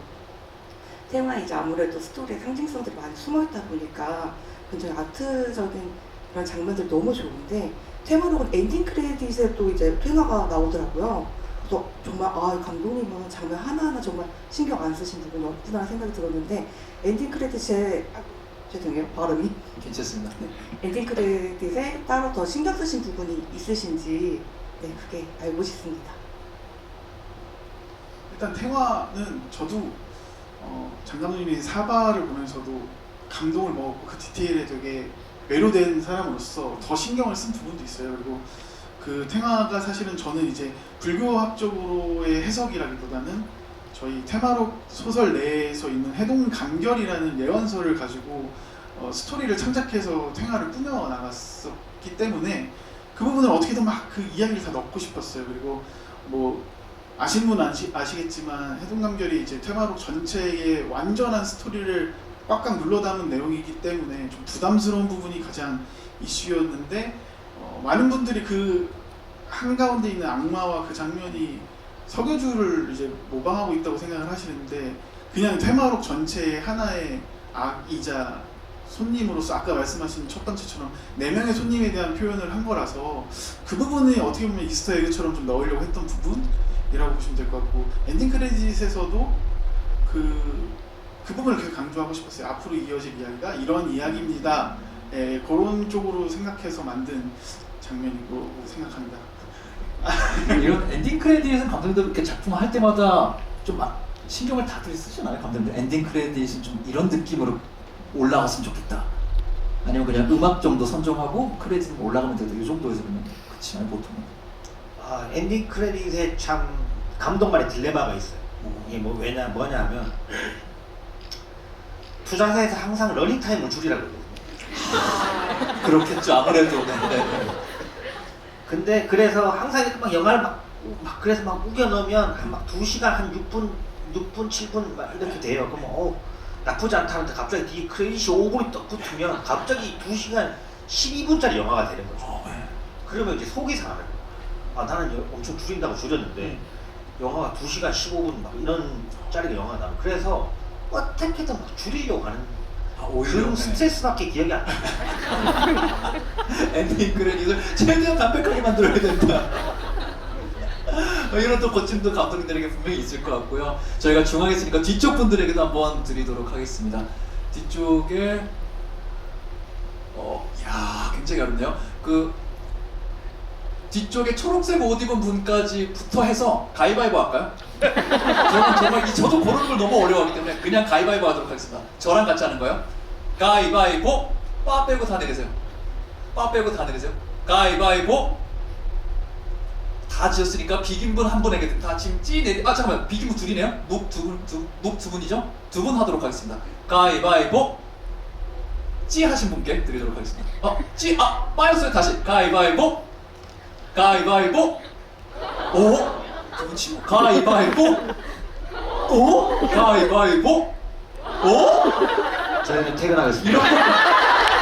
탱화 이제 아무래도 스토리의 상징성들이 많이 숨어있다 보니까 굉장히 아트적인 그런 장면들 너무 좋은데 테마록은 엔딩 크레딧에 또 이제 탱화가 나오더라고요. 그래서 정말 감독님은 장면 하나하나 정말 신경 안 쓰신 부분이 없구나 생각이 들었는데 엔딩 크레딧에 죄송해요 발음이 괜찮습니다. 네, 엔딩 크레딧에 따로 더 신경 쓰신 부분이 있으신지 네 그게 알고 싶습니다. 일단 탱화는 저도 장 감독님이 사바를 보면서도 감동을 먹었고 그 디테일에 되게 매료된 사람으로서 더 신경을 쓴 부분도 있어요. 그리고 그 탱화가 사실은 저는 이제 불교학적으로의 해석이라기보다는 저희 테마록 소설 내에서 있는 해동감결이라는 예언서를 가지고 스토리를 창작해서 탱화를 꾸며 나갔었기 때문에 그 부분을 어떻게든 막 그 이야기를 다 넣고 싶었어요. 그리고 뭐 아시는 분 아시겠지만 해동감결이 이제 테마록 전체의 완전한 스토리를 꽉꽉 눌러 담은 내용이기 때문에 좀 부담스러운 부분이 가장 이슈였는데 많은 분들이 그 한가운데 있는 악마와 그 장면이 석여주를 이제 모방하고 있다고 생각을 하시는데 그냥 테마록 전체의 하나의 악이자 손님으로서 아까 말씀하신 첫 번째처럼 4명의 손님에 대한 표현을 한 거라서 그 부분이 어떻게 보면 이스터 에그처럼 좀 넣으려고 했던 부분이라고 보시면 될 것 같고 엔딩 크레딧에서도 그 부분을 계속 강조하고 싶었어요. 앞으로 이어질 이야기가 이런 이야기입니다. 그런 쪽으로 생각해서 만든 장면이고 생각합니다. 이런 엔딩 크레딧은 감독님들 이렇게 작품 할 때마다 좀 신경을 다들 쓰시나요? 감독님들 엔딩 크레딧은 좀 이런 느낌으로 올라갔으면 좋겠다. 아니면 그냥 음악 정도 선정하고 크레딧 올라가면 돼도 이 정도에서 그냥 그치나요 보통은? 엔딩 크레딧에 참 감독만의 딜레마가 있어요. 이게 뭐냐면 투자사에서 항상 러닝타임을 줄이라고 그러거든요. 그렇겠죠 아무래도. 네. 근데 그래서 항상 이렇게 막 영화를 그래서 막 우겨 넣으면 한 막 2시간 한 6분 7분 막 이렇게 돼요. 그러면 나쁘지 않다는데 갑자기 뒤에 크레딧이 5분이 딱 붙으면 갑자기 2시간 12분짜리 영화가 되는 거죠. 그러면 이제 속이 상하는 거예요. 나는 엄청 줄인다고 줄였는데 영화가 2시간 15분 막 이런 짜리가 영화가 나면 그래서 어떻게든 막 줄이려고 하는 그런 스트레스밖에 기억이 안 나요. 엔딩 크레딧을 최대한 담백하게 만들어야 된다. 이런 또 고침도 감독님들에게 분명히 있을 것 같고요. 저희가 중앙에 있으니까 뒤쪽 분들에게도 한번 드리도록 하겠습니다. 뒤쪽에 야 굉장히 어렵네요. 그 뒤쪽에 초록색 옷 입은 분까지부터 해서 가위바위보 할까요? 저는 정말 저도 고르는 걸 너무 어려워하기 때문에 그냥 가위바위보 하도록 하겠습니다. 저랑 같이 하는 거예요. 가위바위보. 빠 빼고 다 내리세요. 빠 빼고 다 내리세요. 가위바위보. 다 지었으니까 비긴분 한 분에게 다 지금 잠깐만 비긴분 둘이네요. 묵 두 분이죠? 2분 하도록 하겠습니다. 가위바위보. 찌 하신 분께 드리도록 하겠습니다. 빠였어요. 다시 가위바위보. 가위바위보. 오. 2분 치고 가위바위보. 오. 가위바위보. 오. 저희는 퇴근하겠습니다.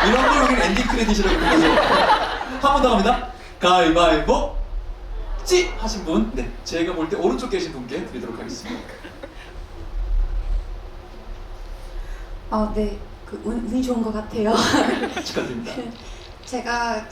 이런 걸 우리는 엔딩 크레딧이라고 부르죠. 한 번 더 갑니다. 가위바위보. 찌 하신 분, 네, 제가 볼 때 오른쪽 계신 분께 드리도록 하겠습니다. 네, 운이 좋은 것 같아요. 축하드립니다. 제가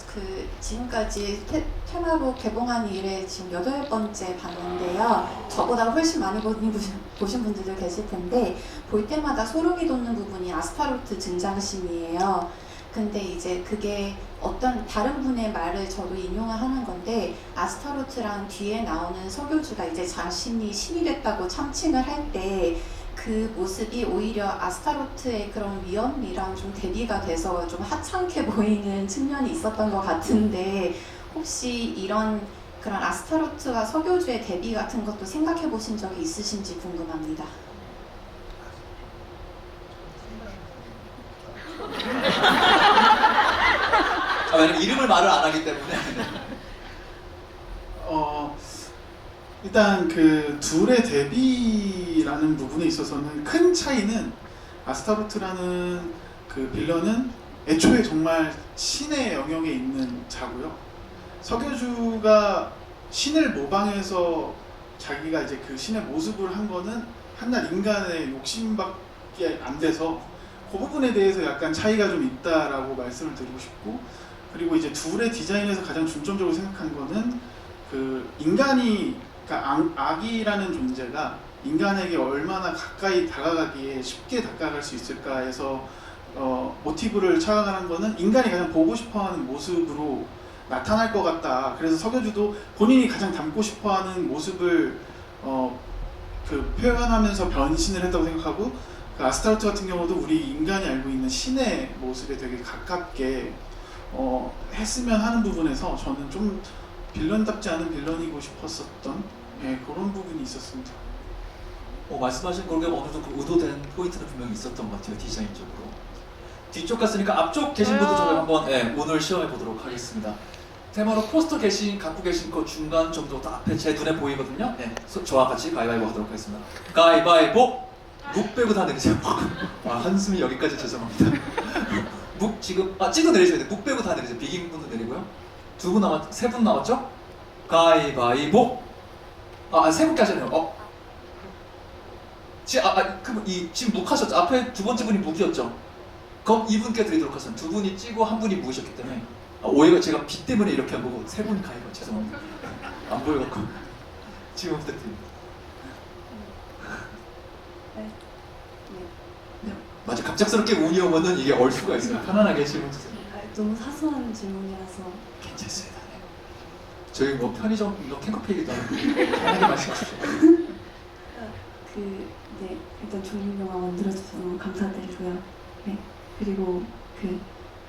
지금까지 테마로 개봉한 이래 지금 8번째 봤는데요. 저보다 훨씬 많이 보신 분들도 계실 텐데 볼 때마다 소름이 돋는 부분이 아스타로트 등장신이에요. 근데 이제 그게 어떤 다른 분의 말을 저도 인용을 하는 건데 아스타로트랑 뒤에 나오는 서교주가 이제 자신이 신이 됐다고 참칭을 할 때 그 모습이 오히려 아스타로트의 그런 위엄이랑 좀 대비가 돼서 좀 하찮게 보이는 측면이 있었던 것 같은데 혹시 이런 그런 아스타로트와 서교주의 대비 같은 것도 생각해 보신 적이 있으신지 궁금합니다. 왜냐면 이름을 말을 안 하기 때문에. 일단 그 둘의 대비라는 부분에 있어서는 큰 차이는 아스타로트라는 그 빌런은 애초에 정말 신의 영역에 있는 자고요. 서교주가 신을 모방해서 자기가 이제 그 신의 모습을 한 거는 한낱 인간의 욕심밖에 안 돼서 그 부분에 대해서 약간 차이가 좀 있다라고 말씀을 드리고 싶고, 그리고 이제 둘의 디자인에서 가장 중점적으로 생각한 거는 그 인간이, 그러니까 악이라는 존재가 인간에게 얼마나 가까이 다가가기에 쉽게 다가갈 수 있을까 해서 모티브를 착안한 거는 인간이 가장 보고 싶어하는 모습으로 나타날 것 같다. 그래서 서교주도 본인이 가장 닮고 싶어하는 모습을 표현하면서 변신을 했다고 생각하고, 그 아스타로트 같은 경우도 우리 인간이 알고 있는 신의 모습에 되게 가깝게 했으면 하는 부분에서 저는 좀 빌런답지 않은 빌런이고 싶었었던 그런 부분이 있었습니다. 말씀하신 거에 어느 정도 의도된 포인트는 분명히 있었던 것 같아요, 디자인적으로. 뒤쪽 갔으니까 앞쪽 계신 분도 저희 한번 오늘 시험해 보도록 하겠습니다. 테마로 포스터 갖고 계신 거 중간 정도 딱 앞에 제 눈에 보이거든요. 저와 같이 가위바위보 하도록 하겠습니다. 가위바위보! 묵 빼고 다 내리세요. 한숨이 여기까지 죄송합니다. 묵 지금 찌도 내리셔야 돼요. 묵 빼고 다 내리세요. 비긴 분도 내리고요. 세 분 남았죠? 가위바위보! 세 분께 하셨네요. 지금 묵 하셨죠? 앞에 두 번째 분이 묵이었죠? 그럼 이분께 드리도록 하겠습니다. 두 분이 찌고 한 분이 묵으셨기 때문에 오히려 제가 빛 때문에 이렇게 한 거고 세 분이 가위바위보 죄송합니다. 안 보여갖고 지금 부탁드립니다. 맞아, 갑작스럽게 운이 오면은 이게 얼 수가 있어요. 편안하게 질문 주세요. 너무 사소한 질문이라서. 괜찮습니다. 저희 편의점 캔커피이기도 하고 편하게 말씀하십시오. 일단 좋은 영화 만들어주셔서 너무 감사드리고요. 그리고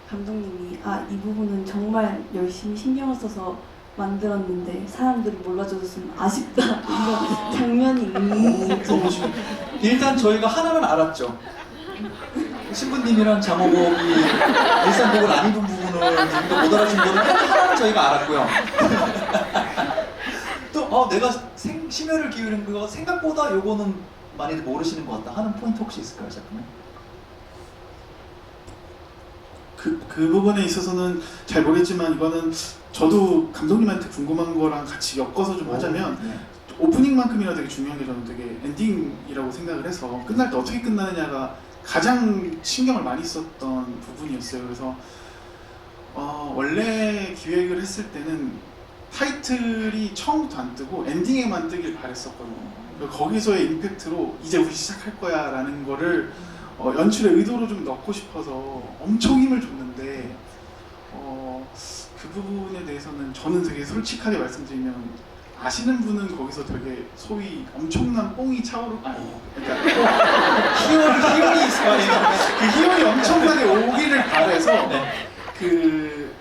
감독님이 이 부분은 정말 열심히 신경을 써서 만들었는데 사람들이 몰라줘서 아쉽다 이런 장면이 있는지. 일단 저희가 하나는 알았죠. 신부님이랑 장호복이 일상복을 안 입은 부분을 우리가 못 알아준 거는 하나는 저희가 알았고요. 또 내가 심혈을 기울인 거 생각보다 요거는 많이들 모르시는 것 같다 하는 포인트 혹시 있을까요, 작가님? 그 부분에 있어서는 잘 모르겠지만 이거는 저도 감독님한테 궁금한 거랑 같이 엮어서 좀 하자면 오프닝만큼이나 되게 중요한 게 저는 되게 엔딩이라고 생각을 해서 끝날 때 어떻게 끝나느냐가 가장 신경을 많이 썼던 부분이었어요. 그래서 원래 기획을 했을 때는 타이틀이 처음부터 안 뜨고 엔딩에만 뜨길 바랬었거든요. 거기서의 임팩트로 이제 우리 시작할 거야 라는 거를 연출의 의도로 좀 넣고 싶어서 엄청 힘을 줬는데 그 부분에 대해서는 저는 되게 솔직하게 말씀드리면 아시는 분은 거기서 되게 소위 엄청난 뽕이 그러니까 희열이 있을 거 아니에요. 그 희열이 엄청나게 오기를 바래서 그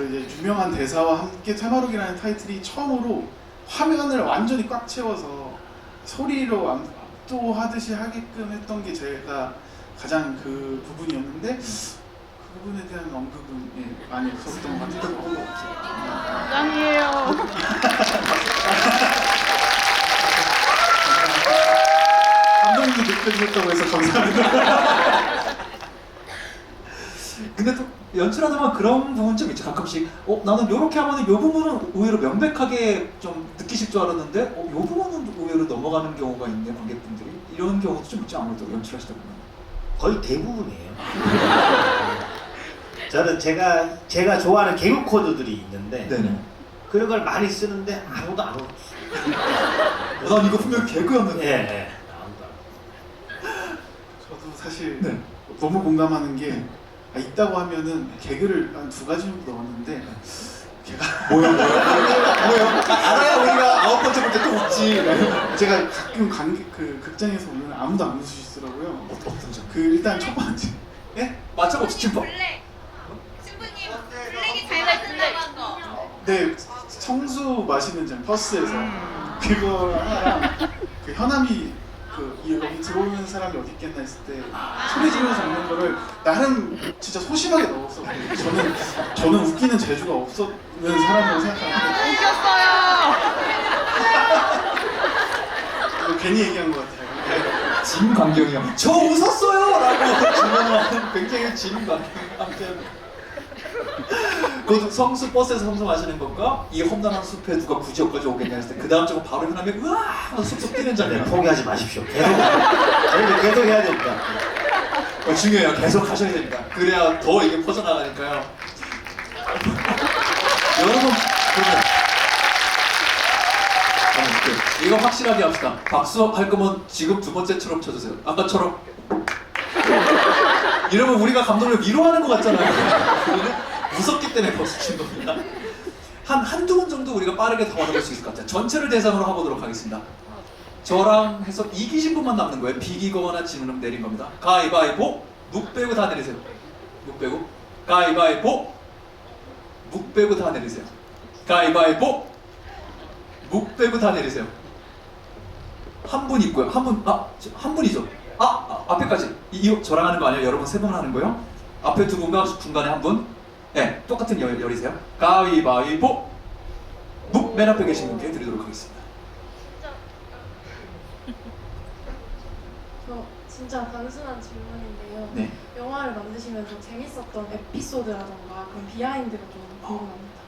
이제 유명한 대사와 함께 테마록이라는 타이틀이 처음으로 화면을 완전히 꽉 채워서 소리로 압도하듯이 하게끔 했던 게 제가 가장 그 부분이었는데 그 부분에 대한 언급은 많이 없었던 것 같아요. 짱이에요. 감독님이 느껴주셨다고 해서 감사합니다. 근데 또 연출하다 보면 그런 부분 좀 있죠. 가끔씩 나는 이렇게 하면 이 부분은 의외로 명백하게 좀 느끼실 줄 알았는데 이 부분은 의외로 넘어가는 경우가 있네 관객분들이. 이런 경우도 좀 있지 아무래도 연출하시다 보면. 거의 대부분이에요. 저는 제가 좋아하는 개그 코드들이 있는데 네네. 그런 걸 많이 쓰는데 아무도 안 웃어. 난 이거 분명히 개그였는데. 예. 아무도 안 웃어. 저도 사실 네. 너무 공감하는 게 있다고 하면은 개그를 한 2가지 정도 넣었는데 걔가 뭐야? 알아야 우리가 9번째부터 또 웃지. 제가 가끔 그 극장에서 보면 아무도 안 웃으시더라고요. 어떤 점? 그 일단 첫 번째 예? 맞춰봅시다. 지금 블랙. 신부님 블랙이 잘 말씀나간 거. 네, 청수 마시는 장 버스에서 그거 하나랑 그 현암이 여기 들어오는 사람이 어디 있겠나 했을 때 소리 지르면서 웃는 거를 나름 진짜 소심하게 넣었어. 저는 웃기는 재주가 없었는 사람이라고 생각하는데 이거 괜히 얘기한 것 같아요. 진광경이 형. 저 웃었어요! 라고 주문하는 굉장히 진광경이 함께. 그 성수 버스에서 성수 마시는 것과 이 험난한 숲에 누가 굳이 여기까지 오겠냐 했을 때 그 다음 적은 바로 현암이 으아! 하고 쑥쑥 뛰는 네, 장면. 포기하지 마십시오. 저희는 계속 해야 됩니다. 중요해요. 계속 하셔야 됩니다. 그래야 더 이게 퍼져나가니까요. 여러분, 이거 확실하게 합시다. 박수 할 거면 지금 2번째처럼 쳐주세요. 아까처럼. 이러면 우리가 감독을 위로하는 것 같잖아요. 우리는 무섭기 때문에 박수 친 겁니다. 한두 번 정도 우리가 빠르게 더 알아볼 수 있을 것 같아요. 전체를 대상으로 해보도록 하겠습니다. 저랑 해서 이기신 분만 남는 거예요. 비기거나 지면 내린 겁니다. 가위바위보. 묵 빼고 다 내리세요. 묵 빼고. 가위바위보. 묵 빼고 다 내리세요. 가위바위보. 묵 빼고 다 내리세요. 한 분 있고요. 한 분이죠. 앞에까지. 이거 저랑 하는 거 아니에요? 여러분 3분 하는 거요? 앞에 2분과 중간에 1분. 네, 똑같은 열이세요. 가위바위보. 묵 맨 앞에 계신 분께 드리도록 하겠습니다. 저 진짜 단순한 질문인데요. 네. 영화를 만드시면서 재밌었던 에피소드라던가 그런 비하인드가 좀 궁금합니다.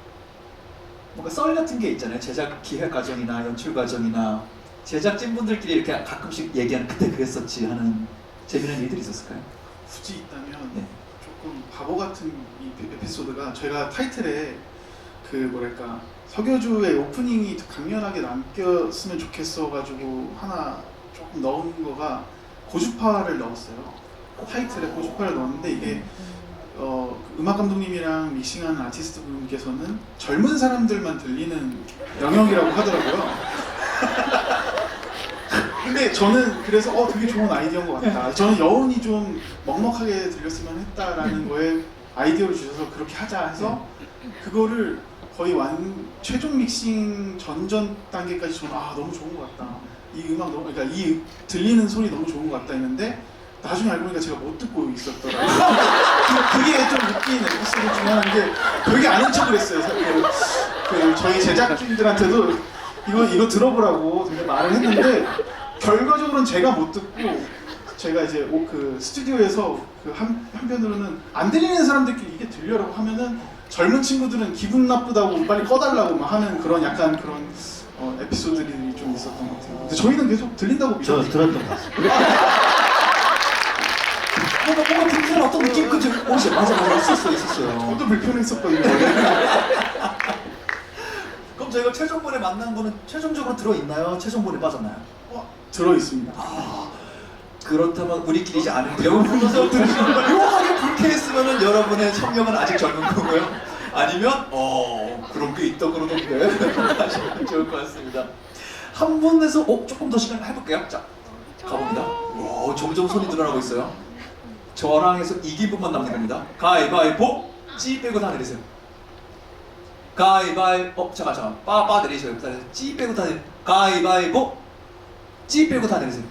뭔가 썰 같은 게 있잖아요. 제작 기획 과정이나 연출 과정이나 제작진분들끼리 이렇게 가끔씩 얘기하는 그때 그랬었지 하는 재미있는 일들이 있었을까요? 굳이 있다면 네. 조금 바보 같은 이 에피소드가 저희가 타이틀에 그 뭐랄까 서교주의 오프닝이 강렬하게 남겼으면 좋겠어가지고 하나 조금 넣은 거가 고주파를 넣었어요. 타이틀에 고주파를 넣었는데 이게 그 음악 감독님이랑 믹싱하는 아티스트 분께서는 젊은 사람들만 들리는 영역이라고 하더라고요. 근데 저는 그래서 되게 좋은 아이디어인 것 같다. 저는 여운이 좀 먹먹하게 들렸으면 했다라는 거에 아이디어를 주셔서 그렇게 하자 해서 그거를 거의 최종 믹싱 전전 단계까지 저는 너무 좋은 것 같다. 이 음악 그러니까 이 들리는 소리 너무 좋은 것 같다 했는데 나중에 알고 보니까 제가 못 듣고 있었더라고요. 그게 좀 웃긴 에피소드 중에 하나인데 되게 아는 척을 했어요. 그 저희 제작진들한테도 이거 들어보라고 되게 말을 했는데 결과적으로는 제가 못 듣고 제가 이제 그 스튜디오에서 그 한편으로는 안 들리는 사람들끼리 이게 들려라고 하면은 젊은 친구들은 기분 나쁘다고 빨리 꺼달라고 막 하는 그런 약간 그런 에피소드들이 좀 있었던 것 같아요. 근데 저희는 계속 들린다고 저 믿었어요. 들었던 것 같습니다. 뭔가 불편한 어떤 느낌 맞아 있었어요. 저도 불편했었거든요. 그럼 저희가 최종본에 만난 분은 최종적으로 들어있나요? 최종본에 빠졌나요? 들어있습니다. 그렇다면 우리끼리 이제 아는 여러분 불러서 들으시는 걸 묘하게 불쾌했으면 여러분의 청력은 아직 젊은 거고요. 아니면 그런 게 있다 그러던데 하시면 좋을 것 같습니다. 한 분에서 조금 더 시간을 해볼게요. 자 가봅니다. 점점 손이 늘어나고 있어요. 저랑 해서 이긴 분만 남는 겁니다. 가위바위보. 찌 빼고 다 내리세요. 가위바위보. 잠깐 빠 내리세요. 찌 빼고 다 내리세요. 가위바위보. 찌 빼고 다 내리세요.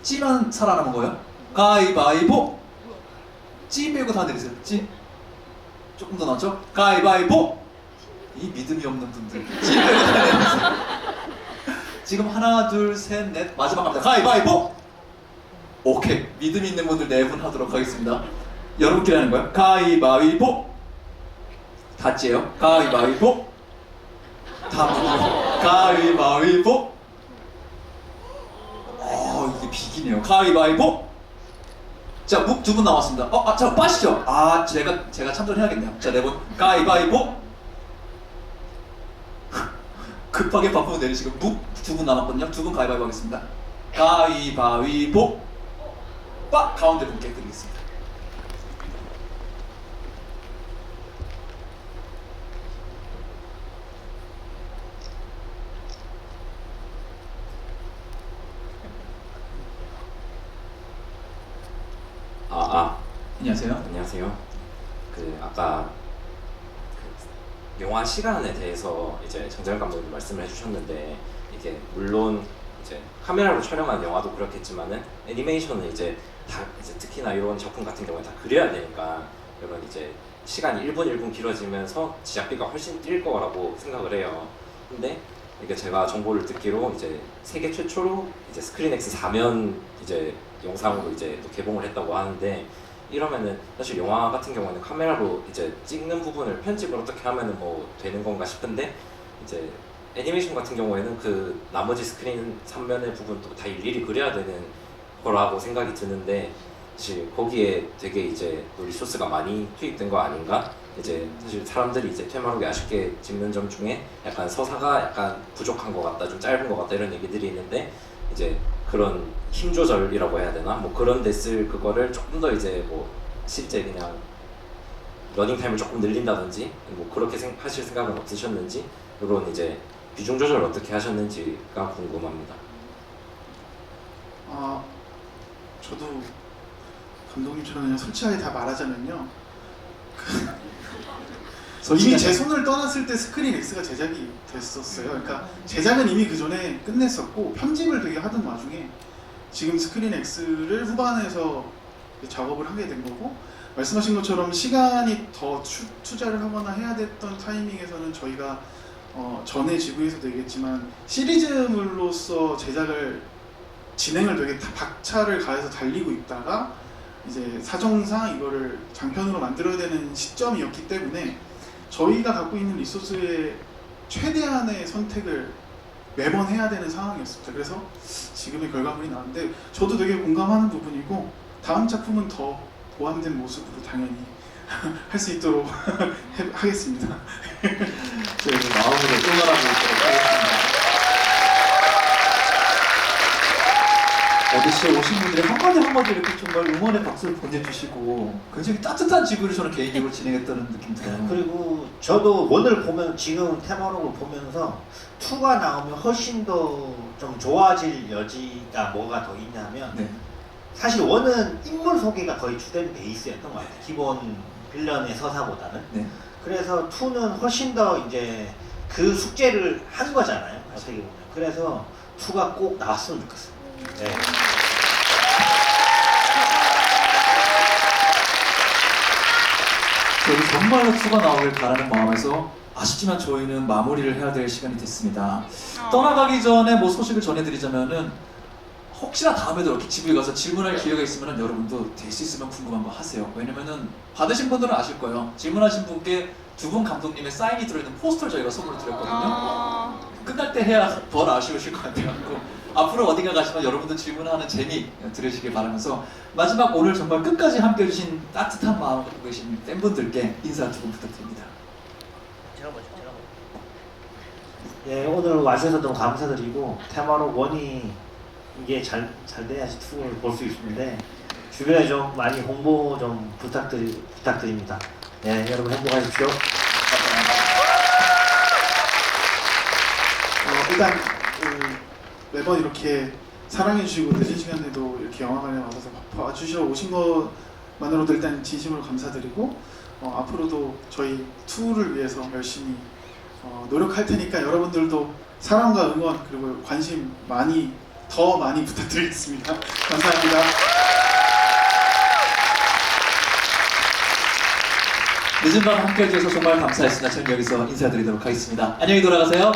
찌만 살아남은 거예요. 가위바위보. 찌 빼고 다 내리세요. 찌. 조금 더 나왔죠? 가위바위보. 이 믿음이 없는 분들. 찌 빼고 다 내리세요. 지금 하나, 둘, 셋, 넷. 마지막 갑니다. 가위바위보. 오케이. 믿음 있는 분들 4분 하도록 하겠습니다. 여러분끼리 하는 거야. 가위바위보. 다찌예요. 가위바위보. 다음 분들 가위바위보. 이게 비기네요. 가위바위보. 자, 묵 두 분 남았습니다. 자, 빠시죠. 제가 참전해야겠네요. 자, 네 분 가위바위보. 급하게 바꾸면 내리시고 묵 두 분 남았거든요. 두 분 가위바위보 하겠습니다. 가위바위보. 가운데 분께 드리겠습니다. 안녕하세요. 안녕하세요. 아까 영화 시간에 대해서 이제 정재현 감독님 말씀을 해주셨는데 이게 물론 이제 카메라로 촬영한 영화도 그렇겠지만은 애니메이션은 이제 특히나 이런 작품 같은 경우에 다 그려야 되니까 이런 이제 시간이 1분 1분 길어지면서 제작비가 훨씬 뛸 거라고 생각을 해요. 근데 이게 제가 정보를 듣기로 이제 세계 최초로 이제 스크린X 4면 이제 영상으로 이제 또 개봉을 했다고 하는데 이러면은 사실 영화 같은 경우는 카메라로 이제 찍는 부분을 편집을 어떻게 하면은 뭐 되는 건가 싶은데 이제 애니메이션 같은 경우에는 그 나머지 스크린 3면의 부분도 다 일일이 그려야 되는 거라고 생각이 드는데 사실 거기에 되게 이제 또 리소스가 많이 투입된 거 아닌가? 이제 사실 사람들이 이제 퇴마록에 아쉽게 짚는 점 중에 약간 서사가 약간 부족한 것 같다, 좀 짧은 것 같다 이런 얘기들이 있는데 이제 그런 힘 조절이라고 해야 되나? 뭐 그런 데 쓸 그거를 조금 더 이제 뭐 실제 그냥 러닝 타임을 조금 늘린다든지 뭐 그렇게 하실 생각은 없으셨는지 이런 이제 비중 조절 어떻게 하셨는지가 궁금합니다. 저도 감독님처럼 그냥 솔직하게 다 말하자면요. 이미 제 손을 떠났을 때 스크린 X가 제작이 됐었어요. 그러니까 제작은 이미 그 전에 끝냈었고 편집을 되게 하던 와중에 지금 스크린 X를 후반에서 작업을 하게 된 거고 말씀하신 것처럼 시간이 더 투자를 하거나 해야 됐던 타이밍에서는 저희가 전에 지구에서도 얘기했지만 시리즈물로서 제작을 진행을 되게 박차를 가해서 달리고 있다가 이제 사정상 이거를 장편으로 만들어야 되는 시점이었기 때문에 저희가 갖고 있는 리소스의 최대한의 선택을 매번 해야 되는 상황이었습니다. 그래서 지금의 결과물이 나왔는데 저도 되게 공감하는 부분이고 다음 작품은 더 보완된 모습으로 당연히 할 수 있도록 하겠습니다. 저희는 마음으로 쫑알하고 있도록 하겠습니다. 어디시에 오신 분들이 한마디 한마디 이렇게 정말 응원의 박수를 보내주시고 굉장히 따뜻한 지구를 저는 개인적으로 진행했다는 느낌 들어요. 그리고 저도 원을 보면 지금 테마록을 보면서 2가 나오면 훨씬 더 좀 좋아질 여지가 뭐가 더 있냐면 네. 사실 원은 인물 소개가 거의 주된 베이스였던 것 같아요. 기본 빌런의 서사보다는. 네. 그래서 2는 훨씬 더 이제 그 숙제를 한 거잖아요. 어떻게 보면. 그래서 2가 꼭 나왔으면 좋겠어요. 네. 저희 정말로 2가 나오길 바라는 마음에서 아쉽지만 저희는 마무리를 해야 될 시간이 됐습니다. 떠나가기 전에 뭐 소식을 전해드리자면은 혹시나 다음에도 이렇게 집에 가서 질문할 기회가 있으면 여러분도 될 수 있으면 궁금한 거 하세요. 왜냐면은 받으신 분들은 아실 거예요. 질문하신 분께 두 분 감독님의 사인이 들어있는 포스터를 저희가 선물로 드렸거든요. 끝날 때 해야 덜 아쉬우실 것 같아요. 앞으로 어디가 가시면 여러분도 질문하는 재미 들으시길 바라면서 마지막 오늘 정말 끝까지 함께 해주신 따뜻한 마음 갖고 계신 팬분들께 인사 두 분 부탁드립니다. 제가 먼저. 예, 오늘 와주셔서 너무 감사드리고 테마록 1이 이게 잘 돼야지 2를 볼 수 있는데 주변에 좀 많이 홍보 좀 부탁드립니다. 네, 여러분 행복하십시오. 일단 매번 이렇게 사랑해주시고 늦은 시간에도 이렇게 영화관에 와서 봐주셔 오신 것만으로도 일단 진심으로 감사드리고 앞으로도 저희 2를 위해서 열심히 노력할 테니까 여러분들도 사랑과 응원 그리고 관심 더 많이 부탁드리겠습니다. 감사합니다. 늦은 밤 함께 해주셔서 정말 감사했습니다. 저는 여기서 인사드리도록 하겠습니다. 안녕히 돌아가세요.